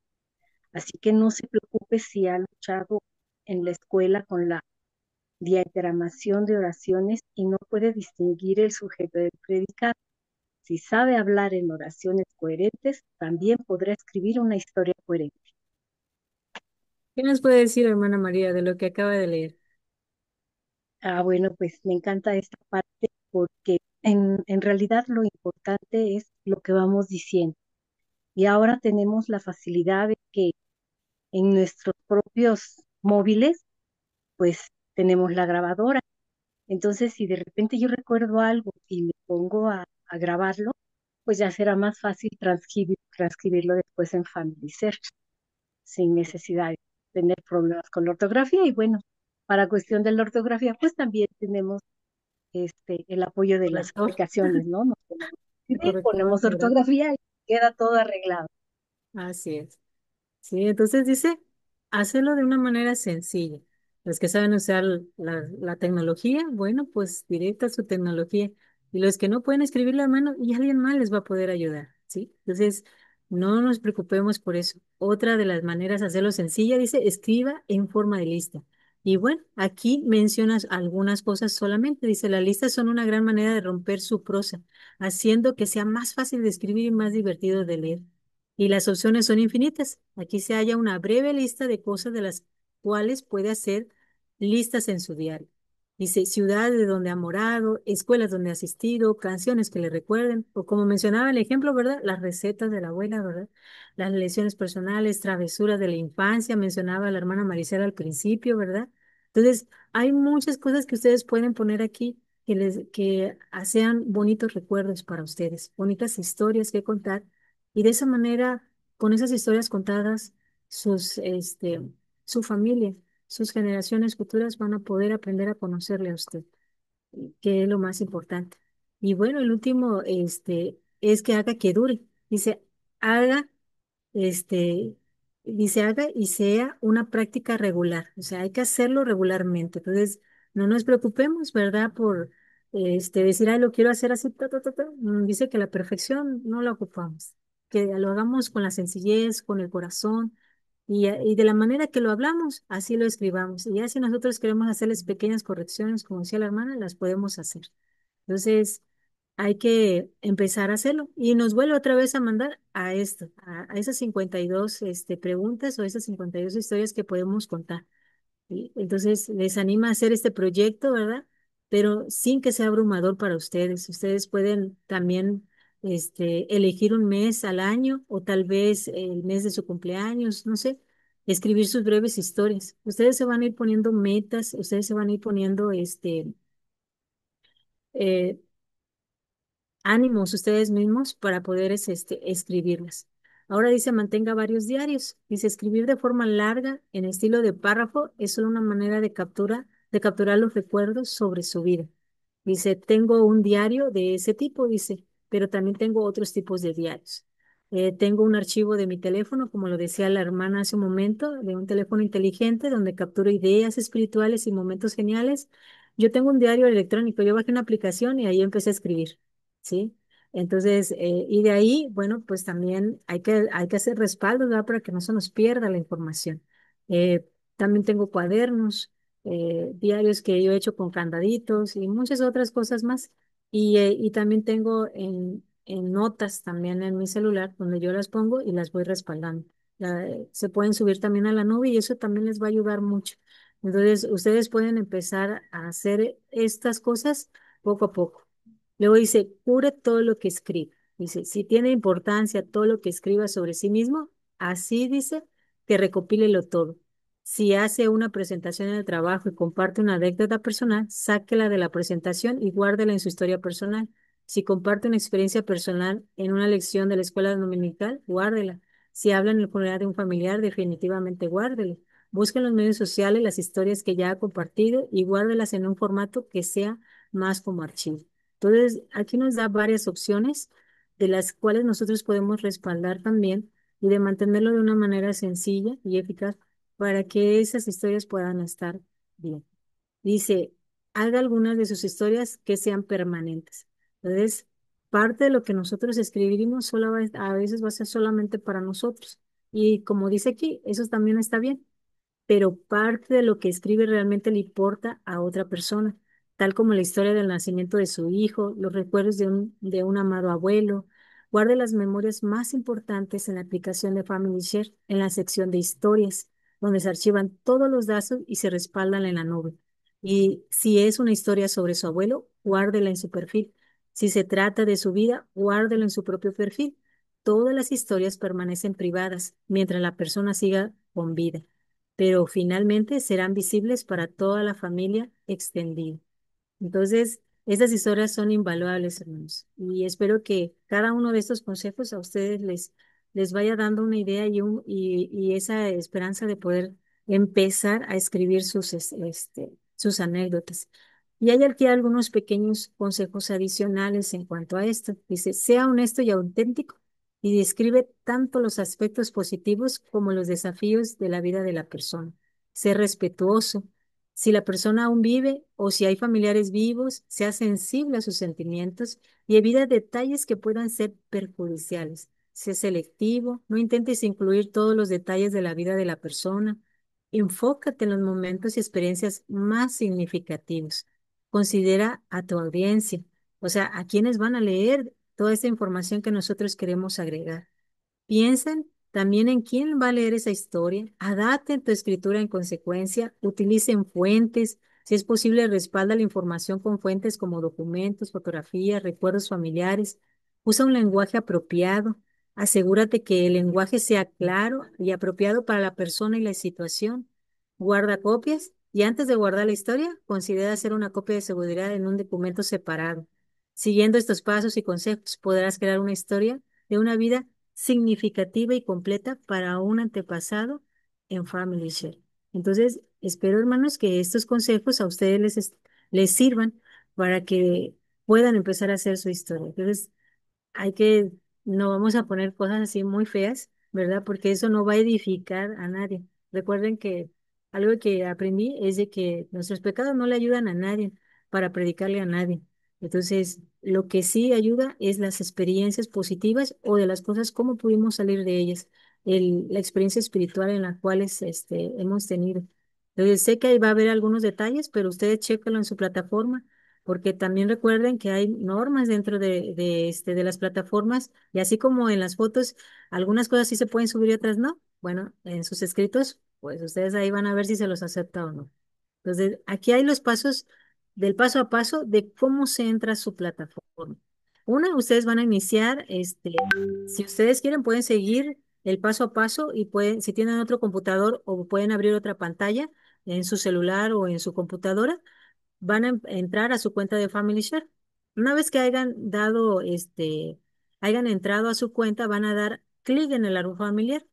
Así que no se preocupe si ha luchado en la escuela con la diagramación de oraciones y no puede distinguir el sujeto del predicado. Si sabe hablar en oraciones coherentes, también podrá escribir una historia coherente. ¿Qué nos puede decir, hermana María, de lo que acaba de leer? Bueno, pues me encanta esta parte porque en realidad lo importante es lo que vamos diciendo. Y ahora tenemos la facilidad de que en nuestros propios móviles, pues tenemos la grabadora. Entonces, si de repente yo recuerdo algo y me pongo a grabarlo, pues ya será más fácil transcribirlo después en Family Search, sin necesidad de tener problemas con la ortografía. Y bueno, para cuestión de la ortografía, pues también tenemos el apoyo de las Corrector, aplicaciones, ¿no? Nos ponemos, el escribir, corrector ponemos ortográfico. ortografía y queda todo arreglado. Así es. Sí, entonces dice, hacerlo de una manera sencilla. Los que saben usar la tecnología, bueno, pues directa a su tecnología. Y los que no pueden escribirlo a mano, y alguien más les va a poder ayudar, ¿sí? Entonces, no nos preocupemos por eso. Otra de las maneras de hacerlo sencilla, dice, escriba en forma de lista. Y bueno, aquí mencionas algunas cosas solamente. Dice, las listas son una gran manera de romper su prosa, haciendo que sea más fácil de escribir y más divertido de leer. Y las opciones son infinitas. Aquí se halla una breve lista de cosas de las cuales puede hacer listas en su diario. Dice ciudades de donde ha morado, escuelas donde ha asistido, canciones que le recuerden, o como mencionaba el ejemplo, ¿verdad? Las recetas de la abuela, ¿verdad? Las lesiones personales, travesuras de la infancia, mencionaba la hermana Maricela al principio, ¿verdad? Entonces, hay muchas cosas que ustedes pueden poner aquí que sean bonitos recuerdos para ustedes, bonitas historias que contar y de esa manera, con esas historias contadas, su familia, sus generaciones futuras van a poder aprender a conocerle a usted, que es lo más importante. Y bueno, el último, es que haga que dure. Dice, haga este, dice, haga y sea una práctica regular, o sea, hay que hacerlo regularmente. Entonces, no nos preocupemos, ¿verdad? Por decir, ay, lo quiero hacer así, ta, ta, ta, ta. Dice que la perfección no la ocupamos, que lo hagamos con la sencillez, con el corazón. Y de la manera que lo hablamos, así lo escribamos. Y ya si nosotros queremos hacerles pequeñas correcciones, como decía la hermana, las podemos hacer. Entonces, hay que empezar a hacerlo. Y nos vuelve otra vez a mandar a esto, a esas 52 preguntas o esas 52 historias que podemos contar. Y entonces les anima a hacer este proyecto, ¿verdad? Pero sin que sea abrumador para ustedes. Ustedes pueden también elegir un mes al año o tal vez el mes de su cumpleaños, no sé, escribir sus breves historias. Ustedes se van a ir poniendo metas, ustedes se van a ir poniendo eh, ánimos ustedes mismos para poder escribirlas. Ahora dice, mantenga varios diarios. Dice, escribir de forma larga en estilo de párrafo es solo una manera de capturar los recuerdos sobre su vida. Dice, tengo un diario de ese tipo, dice, pero también tengo otros tipos de diarios. Tengo un archivo de mi teléfono, como lo decía la hermana hace un momento, de un teléfono inteligente donde capturo ideas espirituales y momentos geniales. Yo tengo un diario electrónico, yo bajé una aplicación y ahí empecé a escribir. ¿Sí? Entonces, y de ahí, bueno, pues también hay que hacer respaldo, ¿verdad? Para que no se nos pierda la información. Eh, También tengo cuadernos, diarios que yo he hecho con candaditos y muchas otras cosas más. Y también tengo en notas también en mi celular donde yo las pongo y las voy respaldando. Se pueden subir también a la nube y eso también les va a ayudar mucho. Entonces, ustedes pueden empezar a hacer estas cosas poco a poco. Luego dice, cure todo lo que escriba. Dice, si tiene importancia todo lo que escriba sobre sí mismo, así dice, que recopílelo todo. Si hace una presentación en el trabajo y comparte una anécdota personal, sáquela de la presentación y guárdela en su historia personal. Si comparte una experiencia personal en una lección de la escuela dominical, guárdela. Si habla en el funeral de un familiar, definitivamente guárdela. Busque en los medios sociales las historias que ya ha compartido y guárdelas en un formato que sea más como archivo. Entonces, aquí nos da varias opciones de las cuales nosotros podemos respaldar también y de mantenerlo de una manera sencilla y eficaz para que esas historias puedan estar bien. Dice, haga algunas de sus historias que sean permanentes. Entonces, parte de lo que nosotros escribimos a veces va a ser solamente para nosotros. Y como dice aquí, eso también está bien, pero parte de lo que escribe realmente le importa a otra persona, tal como la historia del nacimiento de su hijo, los recuerdos de un amado abuelo. Guarde las memorias más importantes en la aplicación de Family Share, en la sección de historias, donde se archivan todos los datos y se respaldan en la nube. Y si es una historia sobre su abuelo, guárdela en su perfil. Si se trata de su vida, guárdela en su propio perfil. Todas las historias permanecen privadas mientras la persona siga con vida, pero finalmente serán visibles para toda la familia extendida. Entonces, estas historias son invaluables, hermanos, y espero que cada uno de estos consejos a ustedes les vaya dando una idea y esa esperanza de poder empezar a escribir sus anécdotas. Y hay aquí algunos pequeños consejos adicionales en cuanto a esto. Dice, sea honesto y auténtico y describe tanto los aspectos positivos como los desafíos de la vida de la persona. Sé respetuoso. Si la persona aún vive o si hay familiares vivos, sea sensible a sus sentimientos y evita detalles que puedan ser perjudiciales. Sé selectivo, no intentes incluir todos los detalles de la vida de la persona. Enfócate en los momentos y experiencias más significativos. Considera a tu audiencia, o sea, a quienes van a leer toda esta información que nosotros queremos agregar. Piensen también en quién va a leer esa historia, adapten tu escritura en consecuencia, utilicen fuentes, si es posible, respalda la información con fuentes como documentos, fotografías, recuerdos familiares, usa un lenguaje apropiado, asegúrate que el lenguaje sea claro y apropiado para la persona y la situación, guarda copias y antes de guardar la historia, considera hacer una copia de seguridad en un documento separado. Siguiendo estos pasos y consejos, podrás crear una historia de una vida significativa y completa para un antepasado en Family Share. Entonces, espero, hermanos, que estos consejos a ustedes les sirvan para que puedan empezar a hacer su historia. Entonces, no vamos a poner cosas así muy feas, ¿verdad? Porque eso no va a edificar a nadie. Recuerden que algo que aprendí es de que nuestros pecados no le ayudan a nadie para predicarle a nadie. Entonces, lo que sí ayuda es las experiencias positivas o de las cosas, cómo pudimos salir de ellas, la experiencia espiritual en la cual hemos tenido. Entonces, sé que ahí va a haber algunos detalles, pero ustedes chéquenlo en su plataforma porque también recuerden que hay normas dentro de las plataformas y así como en las fotos, algunas cosas sí se pueden subir y otras no. Bueno, en sus escritos, pues ustedes ahí van a ver si se los acepta o no. Entonces, aquí hay los pasos del paso a paso de cómo se entra a su plataforma. Una, ustedes van a iniciar, si ustedes quieren, pueden seguir el paso a paso y pueden, si tienen otro computador o pueden abrir otra pantalla en su celular o en su computadora, van a entrar a su cuenta de Family Share. Una vez que hayan entrado a su cuenta, van a dar clic en el árbol familiar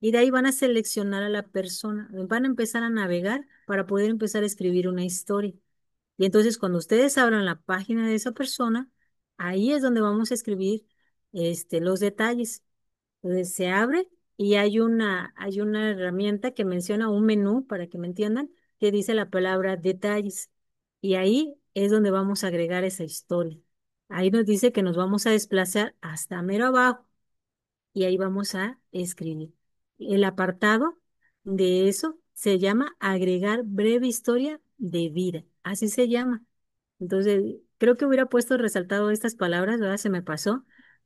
y de ahí van a seleccionar a la persona, van a empezar a navegar para poder empezar a escribir una historia. Y entonces cuando ustedes abran la página de esa persona, ahí es donde vamos a escribir los detalles. Entonces se abre y hay una herramienta que menciona un menú, para que me entiendan, que dice la palabra detalles. Y ahí es donde vamos a agregar esa historia. Ahí nos dice que nos vamos a desplazar hasta mero abajo y ahí vamos a escribir. El apartado de eso se llama agregar breve historia de vida. Así se llama. Entonces, creo que hubiera puesto resaltado estas palabras, ¿verdad? Se me pasó,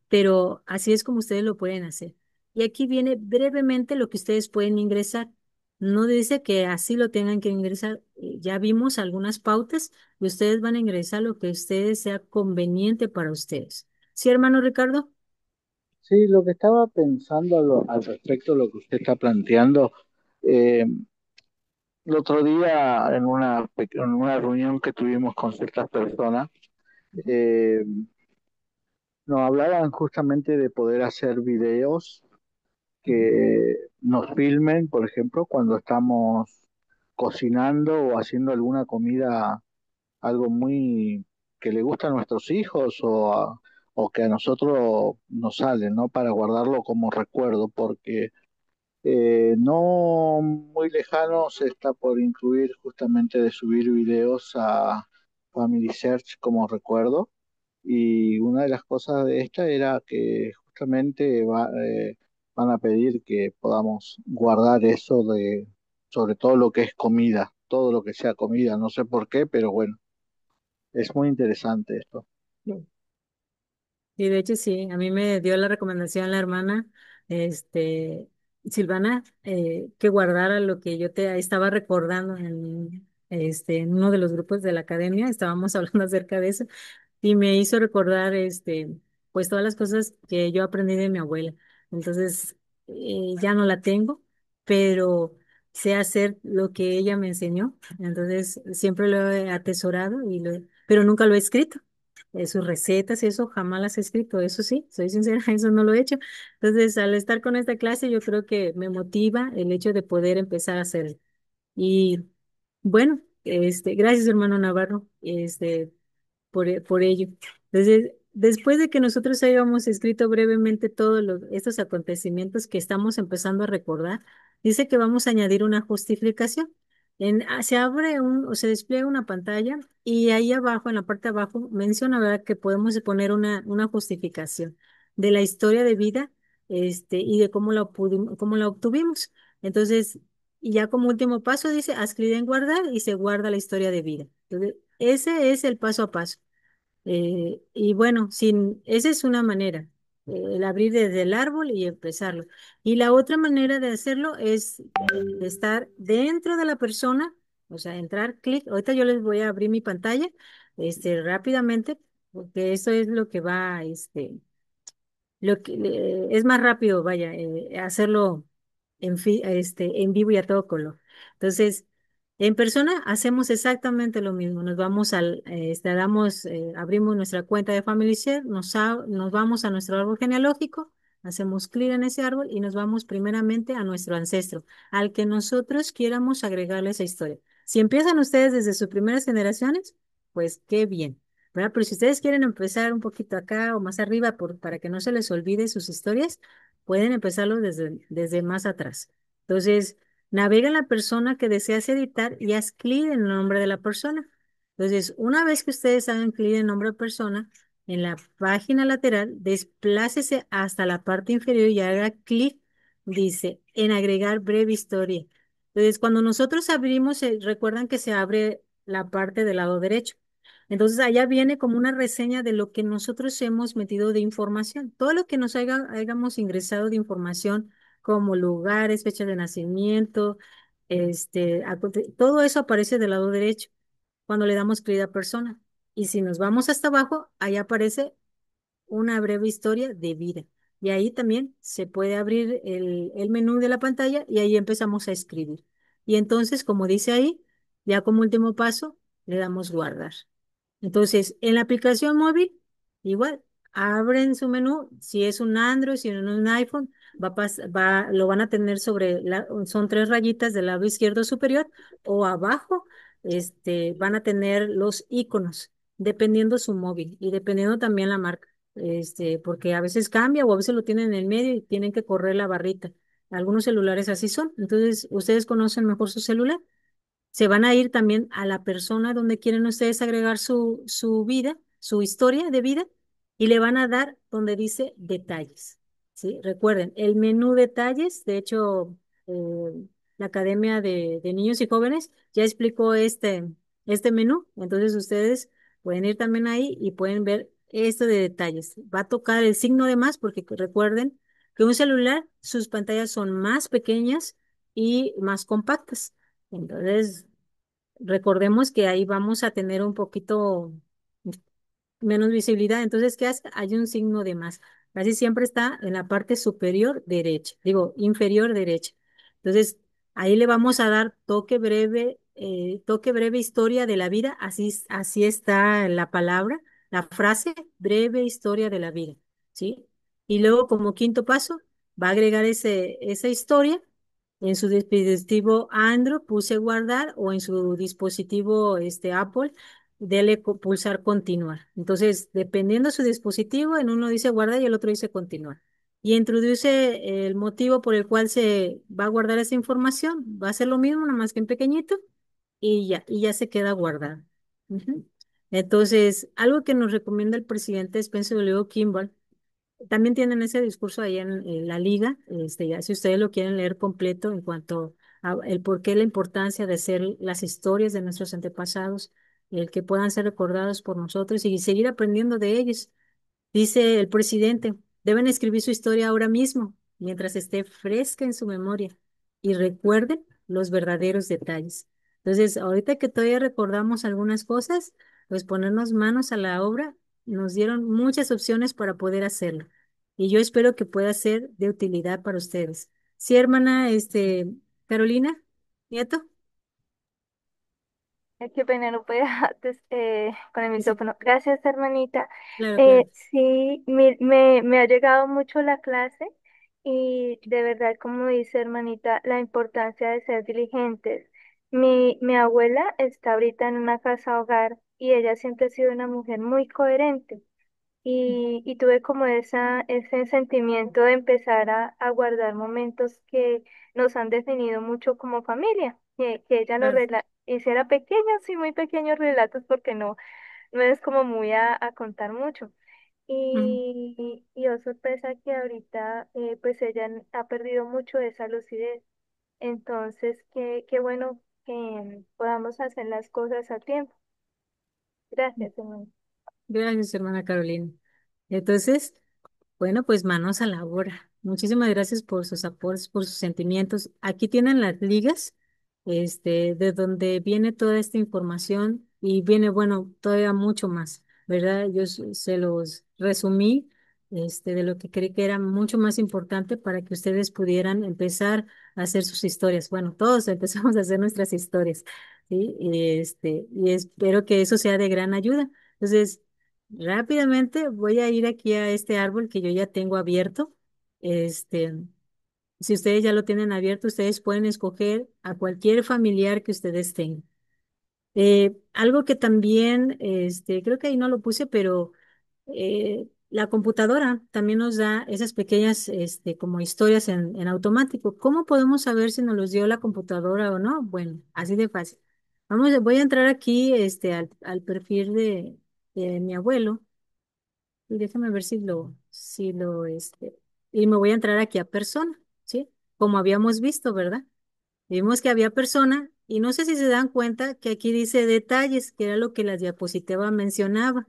pero así es como ustedes lo pueden hacer. Y aquí viene brevemente lo que ustedes pueden ingresar. No dice que así lo tengan que ingresar. Ya vimos algunas pautas y ustedes van a ingresar lo que ustedes sea conveniente para ustedes. ¿Sí, hermano Ricardo? Sí, lo que estaba pensando al respecto de lo que usted está planteando, eh, el otro día en una reunión que tuvimos con ciertas personas, eh, nos hablaban justamente de poder hacer videos que nos filmen, por ejemplo, cuando estamos cocinando o haciendo alguna comida, algo muy que le gusta a nuestros hijos o que a nosotros nos sale, ¿no? Para guardarlo como recuerdo, porque no muy lejano se está por incluir justamente de subir videos a Family Search como recuerdo. Y una de las cosas de esta era que justamente van a pedir que podamos guardar eso de, sobre todo lo que es comida, todo lo que sea comida, no sé por qué, pero bueno, es muy interesante esto. Y de hecho sí, a mí me dio la recomendación la hermana, este, Silvana, que guardara lo que yo te estaba recordando en uno de los grupos de la academia, estábamos hablando acerca de eso, y me hizo recordar, pues todas las cosas que yo aprendí de mi abuela. Entonces, ya no la tengo, pero sé hacer lo que ella me enseñó. Entonces, siempre lo he atesorado pero nunca lo he escrito. Sus recetas y eso jamás las he escrito, eso sí, soy sincera, eso no lo he hecho. Entonces, al estar con esta clase, yo creo que me motiva el hecho de poder empezar a hacerlo. Y bueno, gracias, hermano Navarro, por ello. Entonces, después de que nosotros hayamos escrito brevemente todos estos acontecimientos que estamos empezando a recordar, dice que vamos a añadir una justificación. Se abre o se despliega una pantalla y ahí abajo, en la parte de abajo, menciona, ¿verdad?, que podemos poner una justificación de la historia de vida, y de cómo la obtuvimos. Entonces, y ya como último paso dice, haz clic en guardar y se guarda la historia de vida. Entonces, ese es el paso a paso. Y bueno, esa es una manera, el abrir desde el árbol y empezarlo. Y la otra manera de hacerlo es de estar dentro de la persona, o sea, entrar, clic. Ahorita yo les voy a abrir mi pantalla, rápidamente, porque eso es lo que va, es más rápido, vaya, hacerlo en vivo y a todo color. Entonces, en persona hacemos exactamente lo mismo. Nos vamos abrimos nuestra cuenta de Family Share, nos vamos a nuestro árbol genealógico, hacemos clic en ese árbol y nos vamos primeramente a nuestro ancestro, al que nosotros quieramos agregarle esa historia. Si empiezan ustedes desde sus primeras generaciones, pues qué bien. ¿Verdad? Pero si ustedes quieren empezar un poquito acá o más arriba para que no se les olvide sus historias, pueden empezarlo desde más atrás. Entonces, navega en la persona que deseas editar y haz clic en el nombre de la persona. Entonces, una vez que ustedes hagan clic en el nombre de persona, en la página lateral, desplácese hasta la parte inferior y haga clic, dice, en agregar breve historia. Entonces, cuando nosotros abrimos, recuerdan que se abre la parte del lado derecho. Entonces allá viene como una reseña de lo que nosotros hemos metido de información. Todo lo que nos hayamos ingresado de información, como lugares, fecha de nacimiento, todo eso aparece del lado derecho cuando le damos clic a persona. Y si nos vamos hasta abajo, ahí aparece una breve historia de vida. Y ahí también se puede abrir el menú de la pantalla y ahí empezamos a escribir. Y entonces, como dice ahí, ya como último paso, le damos guardar. Entonces, en la aplicación móvil, igual, abren su menú, si es un Android, si no es un iPhone, lo van a tener son tres rayitas del lado izquierdo superior o abajo, van a tener los iconos, dependiendo su móvil y dependiendo también la marca, porque a veces cambia o a veces lo tienen en el medio y tienen que correr la barrita. Algunos celulares así son, entonces ustedes conocen mejor su celular. Se van a ir también a la persona donde quieren ustedes agregar su vida, su historia de vida, y le van a dar donde dice detalles. ¿Sí? Recuerden, el menú detalles, de hecho, la Academia de Niños y Jóvenes ya explicó este menú, entonces ustedes pueden ir también ahí y pueden ver esto de detalles. Va a tocar el signo de más porque recuerden que un celular, sus pantallas son más pequeñas y más compactas. Entonces, recordemos que ahí vamos a tener un poquito menos visibilidad. Entonces, ¿qué hace? Hay un signo de más. Casi siempre está en la parte superior derecha, digo, inferior derecha. Entonces, ahí le vamos a dar toque breve historia de la vida. Así está la palabra, la frase, breve historia de la vida, ¿sí? Y luego, como quinto paso, va a agregar esa historia en su dispositivo Android, puse guardar o en su dispositivo Apple, dele pulsar continuar. Entonces, dependiendo de su dispositivo, en uno dice guardar y el otro dice continuar. Y introduce el motivo por el cual se va a guardar esa información. Va a ser lo mismo, nada más que en pequeñito, y ya se queda guardado. Ujú. Entonces, algo que nos recomienda el presidente Spencer W. Kimball también tienen ese discurso ahí en la liga, ya si ustedes lo quieren leer completo en cuanto a el por qué la importancia de hacer las historias de nuestros antepasados, el que puedan ser recordados por nosotros y seguir aprendiendo de ellos. Dice el presidente, deben escribir su historia ahora mismo, mientras esté fresca en su memoria, y recuerden los verdaderos detalles. Entonces, ahorita que todavía recordamos algunas cosas, pues ponernos manos a la obra, nos dieron muchas opciones para poder hacerlo. Y yo espero que pueda ser de utilidad para ustedes. Sí, hermana, Carolina, nieto. Qué pena, no puede antes con el Sí, sí, micrófono. Gracias, hermanita. claro, claro. Sí, me ha llegado mucho la clase y de verdad, como dice hermanita, la importancia de ser diligentes. Mi abuela está ahorita en una casa hogar y ella siempre ha sido una mujer muy coherente y tuve como ese sentimiento de empezar a guardar momentos que nos han definido mucho como familia, que ella Claro. hiciera pequeños y muy pequeños relatos porque no es como muy a contar mucho. Ujú. Y oh sorpresa que ahorita pues ella ha perdido mucho esa lucidez. Entonces, qué bueno que podamos hacer las cosas a tiempo. Gracias, hermano. Gracias, hermana Carolina. Entonces, bueno, pues manos a la obra. Muchísimas gracias por sus aportes, por sus sentimientos. Aquí tienen las ligas, de donde viene toda esta información y viene, bueno, todavía mucho más, ¿verdad? Se los resumí, de lo que creí que era mucho más importante para que ustedes pudieran empezar a hacer sus historias. Bueno, todos empezamos a hacer nuestras historias, ¿sí? Y espero que eso sea de gran ayuda. Entonces, rápidamente voy a ir aquí a este árbol que yo ya tengo abierto. Este, si ustedes ya lo tienen abierto, ustedes pueden escoger a cualquier familiar que ustedes tengan. Algo que también, creo que ahí no lo puse, pero la computadora también nos da esas pequeñas, como historias en automático. ¿Cómo podemos saber si nos los dio la computadora o no? Bueno, así de fácil. Voy a entrar aquí, al perfil de mi abuelo. Y déjame ver y me voy a entrar aquí a persona, ¿sí? Como habíamos visto, ¿verdad? Vimos que había persona Y no sé si se dan cuenta que aquí dice detalles, que era lo que la diapositiva mencionaba.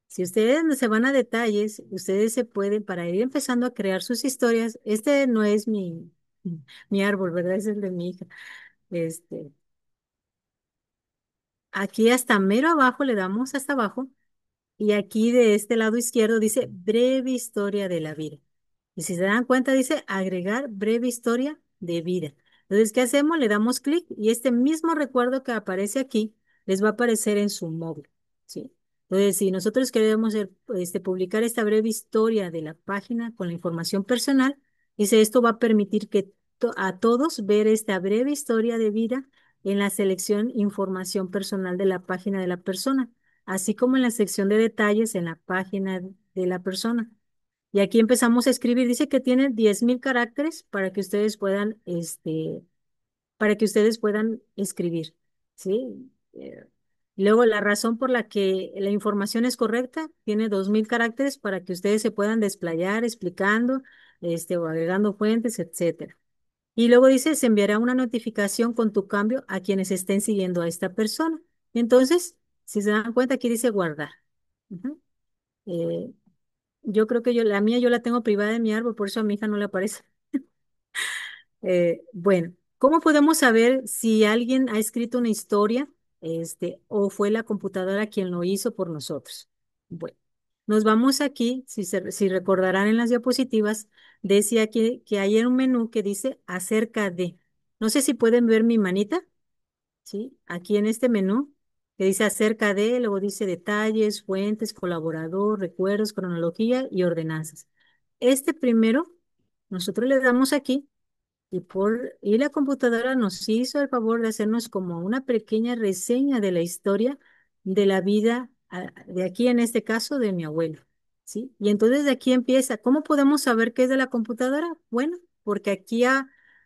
Si ustedes no se van a detalles, ustedes se pueden, para ir empezando a crear sus historias, este no es mi árbol, ¿verdad? Es el de mi hija. Este, aquí hasta mero abajo, le damos hasta abajo, y aquí de este lado izquierdo dice breve historia de la vida. Y si se dan cuenta, dice agregar breve historia de vida. Entonces, ¿qué hacemos? Le damos clic y este mismo recuerdo que aparece aquí les va a aparecer en su móvil, ¿sí? Entonces, si nosotros queremos publicar esta breve historia de la página con la información personal, dice esto va a permitir que a todos ver esta breve historia de vida en la selección información personal de la página de la persona, así como en la sección de detalles en la página de la persona. Y aquí empezamos a escribir. Dice que tiene 10,000 caracteres para que ustedes puedan escribir, ¿sí? Luego, la razón por la que la información es correcta tiene 2,000 caracteres para que ustedes se puedan desplayar explicando, o agregando fuentes, etcétera. Y luego dice, se enviará una notificación con tu cambio a quienes estén siguiendo a esta persona. Entonces, si se dan cuenta, aquí dice guardar. Ujú. Eh, yo creo que la mía yo la tengo privada en mi árbol, por eso a mi hija no le aparece. Bueno, ¿cómo podemos saber si alguien ha escrito una historia, o fue la computadora quien lo hizo por nosotros? Bueno, nos vamos aquí, si recordarán en las diapositivas, decía que hay un menú que dice acerca de. No sé si pueden ver mi manita, ¿sí? Aquí en este menú, que dice acerca de, luego dice detalles, fuentes, colaborador, recuerdos, cronología y ordenanzas. Este primero, nosotros le damos aquí y la computadora nos hizo el favor de hacernos como una pequeña reseña de la historia de la vida de aquí, en este caso, de mi abuelo, ¿sí? Y entonces de aquí empieza. ¿Cómo podemos saber qué es de la computadora? Bueno, porque aquí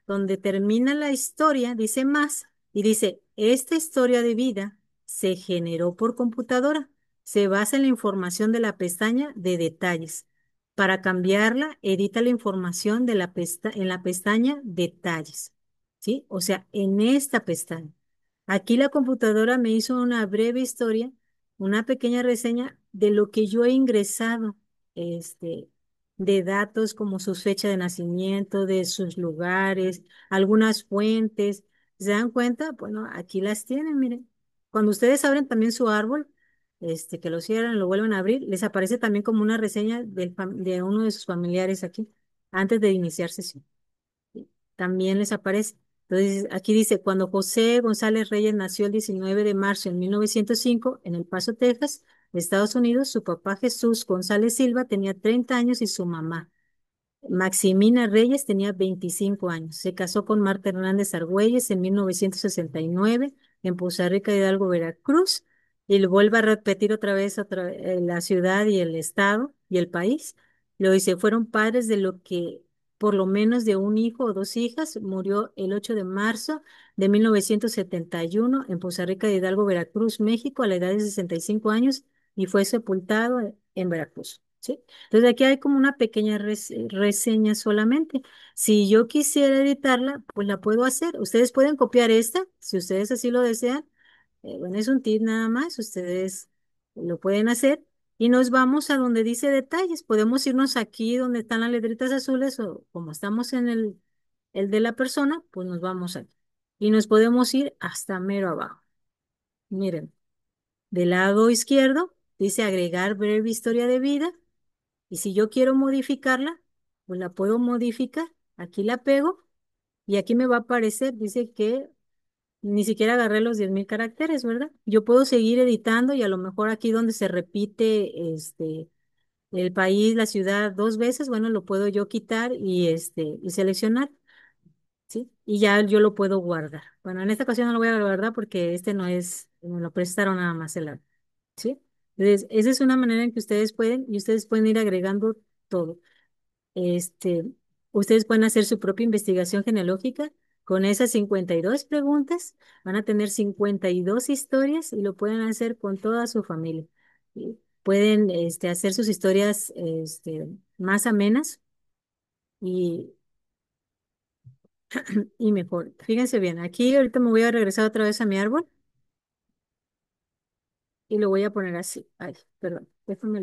donde termina la historia, dice más, y dice, esta historia de vida se generó por computadora. Se basa en la información de la pestaña de detalles. Para cambiarla, edita la información en la pestaña Detalles, ¿sí? O sea, en esta pestaña. Aquí la computadora me hizo una breve historia, una pequeña reseña de lo que yo he ingresado, este, de datos como su fecha de nacimiento, de sus lugares, algunas fuentes. ¿Se dan cuenta? Bueno, aquí las tienen, miren. Cuando ustedes abren también su árbol, que lo cierran, lo vuelven a abrir, les aparece también como una reseña de uno de sus familiares aquí, antes de iniciar sesión. ¿Sí? También les aparece. Entonces, aquí dice, cuando José González Reyes nació el 19 de marzo de 1905 en El Paso, Texas, Estados Unidos, su papá Jesús González Silva tenía 30 años y su mamá Maximina Reyes tenía 25 años. Se casó con Marta Hernández Argüelles en 1969 en Poza Rica, Hidalgo, Veracruz. Y lo vuelve a repetir la ciudad y el estado y el país. Lo dice, fueron padres de lo que por lo menos de un hijo o dos hijas. Murió el 8 de marzo de 1971 en Poza Rica de Hidalgo, Veracruz, México, a la edad de 65 años y fue sepultado en Veracruz. ¿Sí? Entonces aquí hay como una pequeña reseña solamente. Si yo quisiera editarla, pues la puedo hacer. Ustedes pueden copiar esta, si ustedes así lo desean. Bueno, es un tip nada más, ustedes lo pueden hacer. Y nos vamos a donde dice detalles. Podemos irnos aquí donde están las letritas azules o como estamos en el de la persona, pues nos vamos aquí. Y nos podemos ir hasta mero abajo. Miren, del lado izquierdo dice agregar breve historia de vida. Y si yo quiero modificarla, pues la puedo modificar. Aquí la pego y aquí me va a aparecer, dice que ni siquiera agarré los 10,000 caracteres, ¿verdad? Yo puedo seguir editando y a lo mejor aquí donde se repite el país, la ciudad dos veces, bueno, lo puedo yo quitar y seleccionar, ¿sí? Y ya yo lo puedo guardar. Bueno, en esta ocasión no lo voy a guardar porque este no es, me lo prestaron nada más el arte, ¿sí? Entonces, esa es una manera en que ustedes pueden ir agregando todo. Este, ustedes pueden hacer su propia investigación genealógica con esas 52 preguntas. Van a tener 52 historias y lo pueden hacer con toda su familia. Y pueden hacer sus historias más amenas y y mejor. Fíjense bien, aquí ahorita me voy a regresar otra vez a mi árbol y lo voy a poner así. Ay, perdón, déjame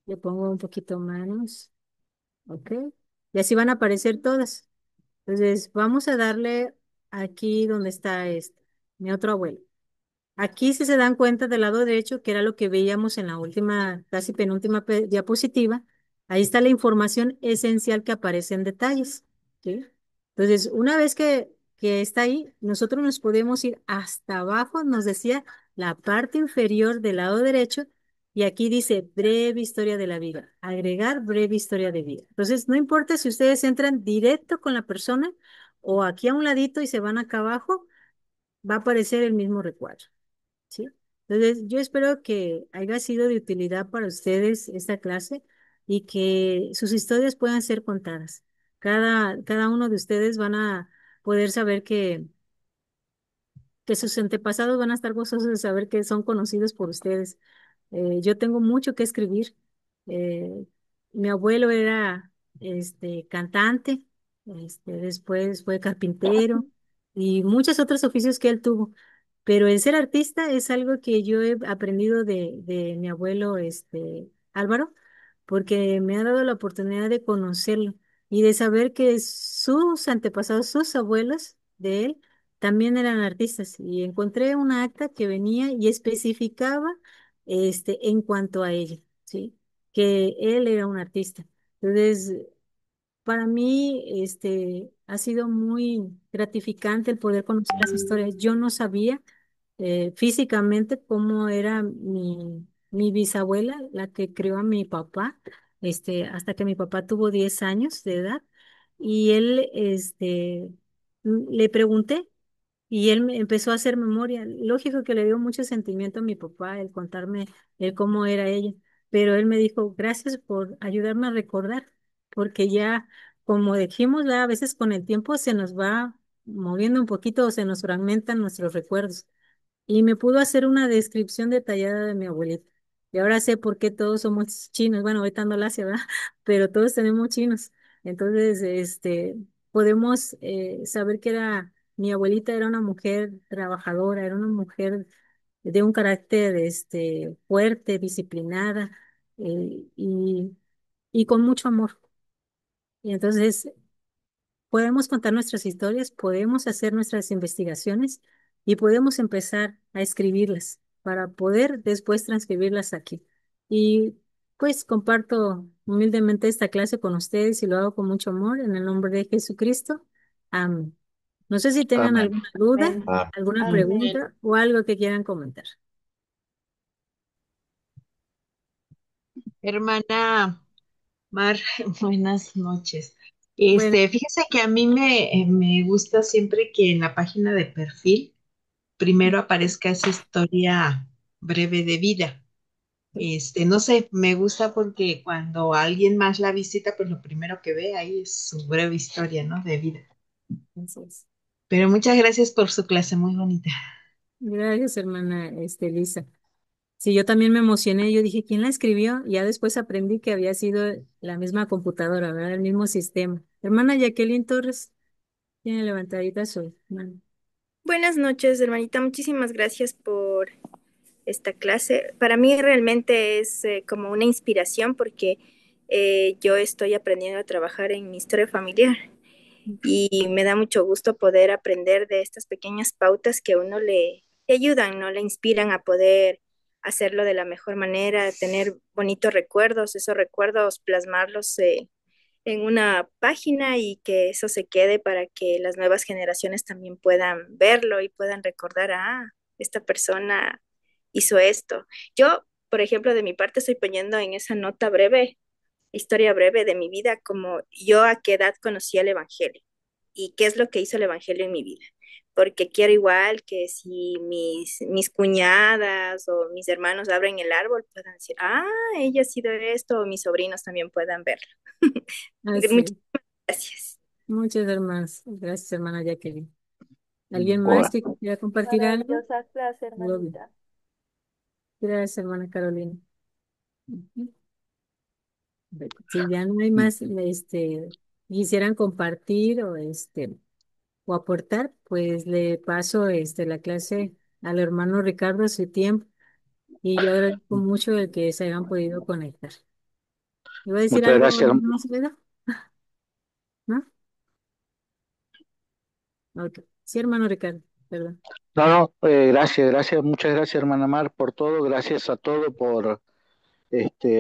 le pongo un poquito menos, ¿ok? Y así van a aparecer todas. Entonces, vamos a darle aquí donde está mi otro abuelo. Aquí, si se dan cuenta del lado derecho, que era lo que veíamos en la última, casi penúltima diapositiva, ahí está la información esencial que aparece en detalles, ¿sí? Entonces, una vez que está ahí, nosotros nos podemos ir hasta abajo, nos decía la parte inferior del lado derecho, y aquí dice breve historia de la vida, agregar breve historia de vida. Entonces, no importa si ustedes entran directo con la persona o aquí a un ladito y se van acá abajo, va a aparecer el mismo recuadro. ¿Sí? Entonces, yo espero que haya sido de utilidad para ustedes esta clase y que sus historias puedan ser contadas. Cada uno de ustedes van a poder saber que sus antepasados van a estar gozosos de saber que son conocidos por ustedes. Yo tengo mucho que escribir. Eh, Mi abuelo era cantante, después fue carpintero y muchos otros oficios que él tuvo. Pero el ser artista es algo que yo he aprendido de mi abuelo, Álvaro, porque me ha dado la oportunidad de conocerlo y de saber que sus antepasados, sus abuelos de él, también eran artistas. Y encontré una acta que venía y especificaba, en cuanto a ella, ¿sí? Que él era un artista. Entonces, para mí, ha sido muy gratificante el poder conocer las historias. Yo no sabía físicamente cómo era mi bisabuela, la que crió a mi papá, hasta que mi papá tuvo 10 años de edad. Y él, le pregunté y él me empezó a hacer memoria. Lógico que le dio mucho sentimiento a mi papá el contarme cómo era ella, pero él me dijo, gracias por ayudarme a recordar, porque ya, como dijimos, ¿verdad? A veces con el tiempo se nos va moviendo un poquito o se nos fragmentan nuestros recuerdos. Y me pudo hacer una descripción detallada de mi abuelita. Y ahora sé por qué todos somos chinos. Bueno, ahorita no la sé, ¿verdad? Pero todos tenemos chinos. Entonces, podemos saber que mi abuelita era una mujer trabajadora, era una mujer de un carácter, fuerte, disciplinada, y con mucho amor. Y entonces podemos contar nuestras historias, podemos hacer nuestras investigaciones y podemos empezar a escribirlas para poder después transcribirlas aquí. Y pues comparto humildemente esta clase con ustedes y lo hago con mucho amor en el nombre de Jesucristo. Amén. No sé si tengan Amén. alguna duda, Amén. alguna Amén. pregunta o algo que quieran comentar. Hermana Mar, buenas noches. Bueno, Fíjese que a mí me gusta siempre que en la página de perfil primero aparezca esa historia breve de vida. No sé, me gusta porque cuando alguien más la visita, pues lo primero que ve ahí es su breve historia, ¿no? De vida. entonces, Pero muchas gracias por su clase, muy bonita. gracias, hermana, Lisa. Sí, yo también me emocioné. Yo dije, ¿quién la escribió? Y ya después aprendí que había sido la misma computadora, ¿verdad? El mismo sistema. Hermana Jacqueline Torres tiene levantadita su mano. Buenas noches, hermanita. Muchísimas gracias por esta clase. Para mí realmente es como una inspiración porque yo estoy aprendiendo a trabajar en mi historia familiar y me da mucho gusto poder aprender de estas pequeñas pautas que a uno le ayudan, ¿no? Le inspiran a poder hacerlo de la mejor manera, tener bonitos recuerdos, esos recuerdos, plasmarlos en una página y que eso se quede para que las nuevas generaciones también puedan verlo y puedan recordar, ah, esta persona hizo esto. Yo, por ejemplo, de mi parte estoy poniendo en esa nota breve, historia breve de mi vida, como yo a qué edad conocí el Evangelio y qué es lo que hizo el Evangelio en mi vida. Porque quiero igual que si mis cuñadas o mis hermanos abren el árbol, puedan decir, ah, ella ha sido esto, o mis sobrinos también puedan verlo. Muchas Así. gracias. Muchas hermanas. Gracias, hermana Jacqueline. ¿Alguien más Bueno, que quiera compartir algo? Maravillosa clase, Todo bien. hermanita. Gracias, hermana Carolina. Ujú. Si ya no hay más, quisieran compartir o aportar, pues le paso la clase al hermano Ricardo a su tiempo y yo agradezco mucho el que se hayan podido conectar. ¿Iba a decir Muchas algo, gracias. hermano Soledad? ¿No? Ok. Sí, hermano Ricardo, perdón. No, no, gracias, muchas gracias, hermana Mar, por todo. Gracias a todos por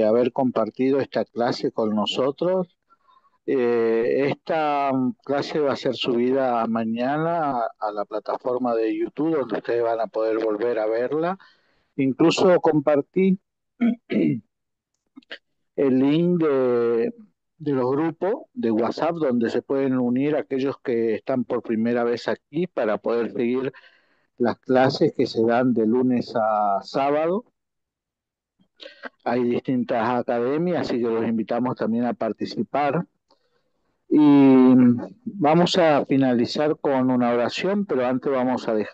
haber compartido esta clase con nosotros. Esta clase va a ser subida mañana a la plataforma de YouTube, donde ustedes van a poder volver a verla. Incluso compartí el link de los grupos de WhatsApp, donde se pueden unir aquellos que están por primera vez aquí para poder seguir las clases que se dan de lunes a sábado. Hay distintas academias, así que los invitamos también a participar. Y vamos a finalizar con una oración, pero antes vamos a dejar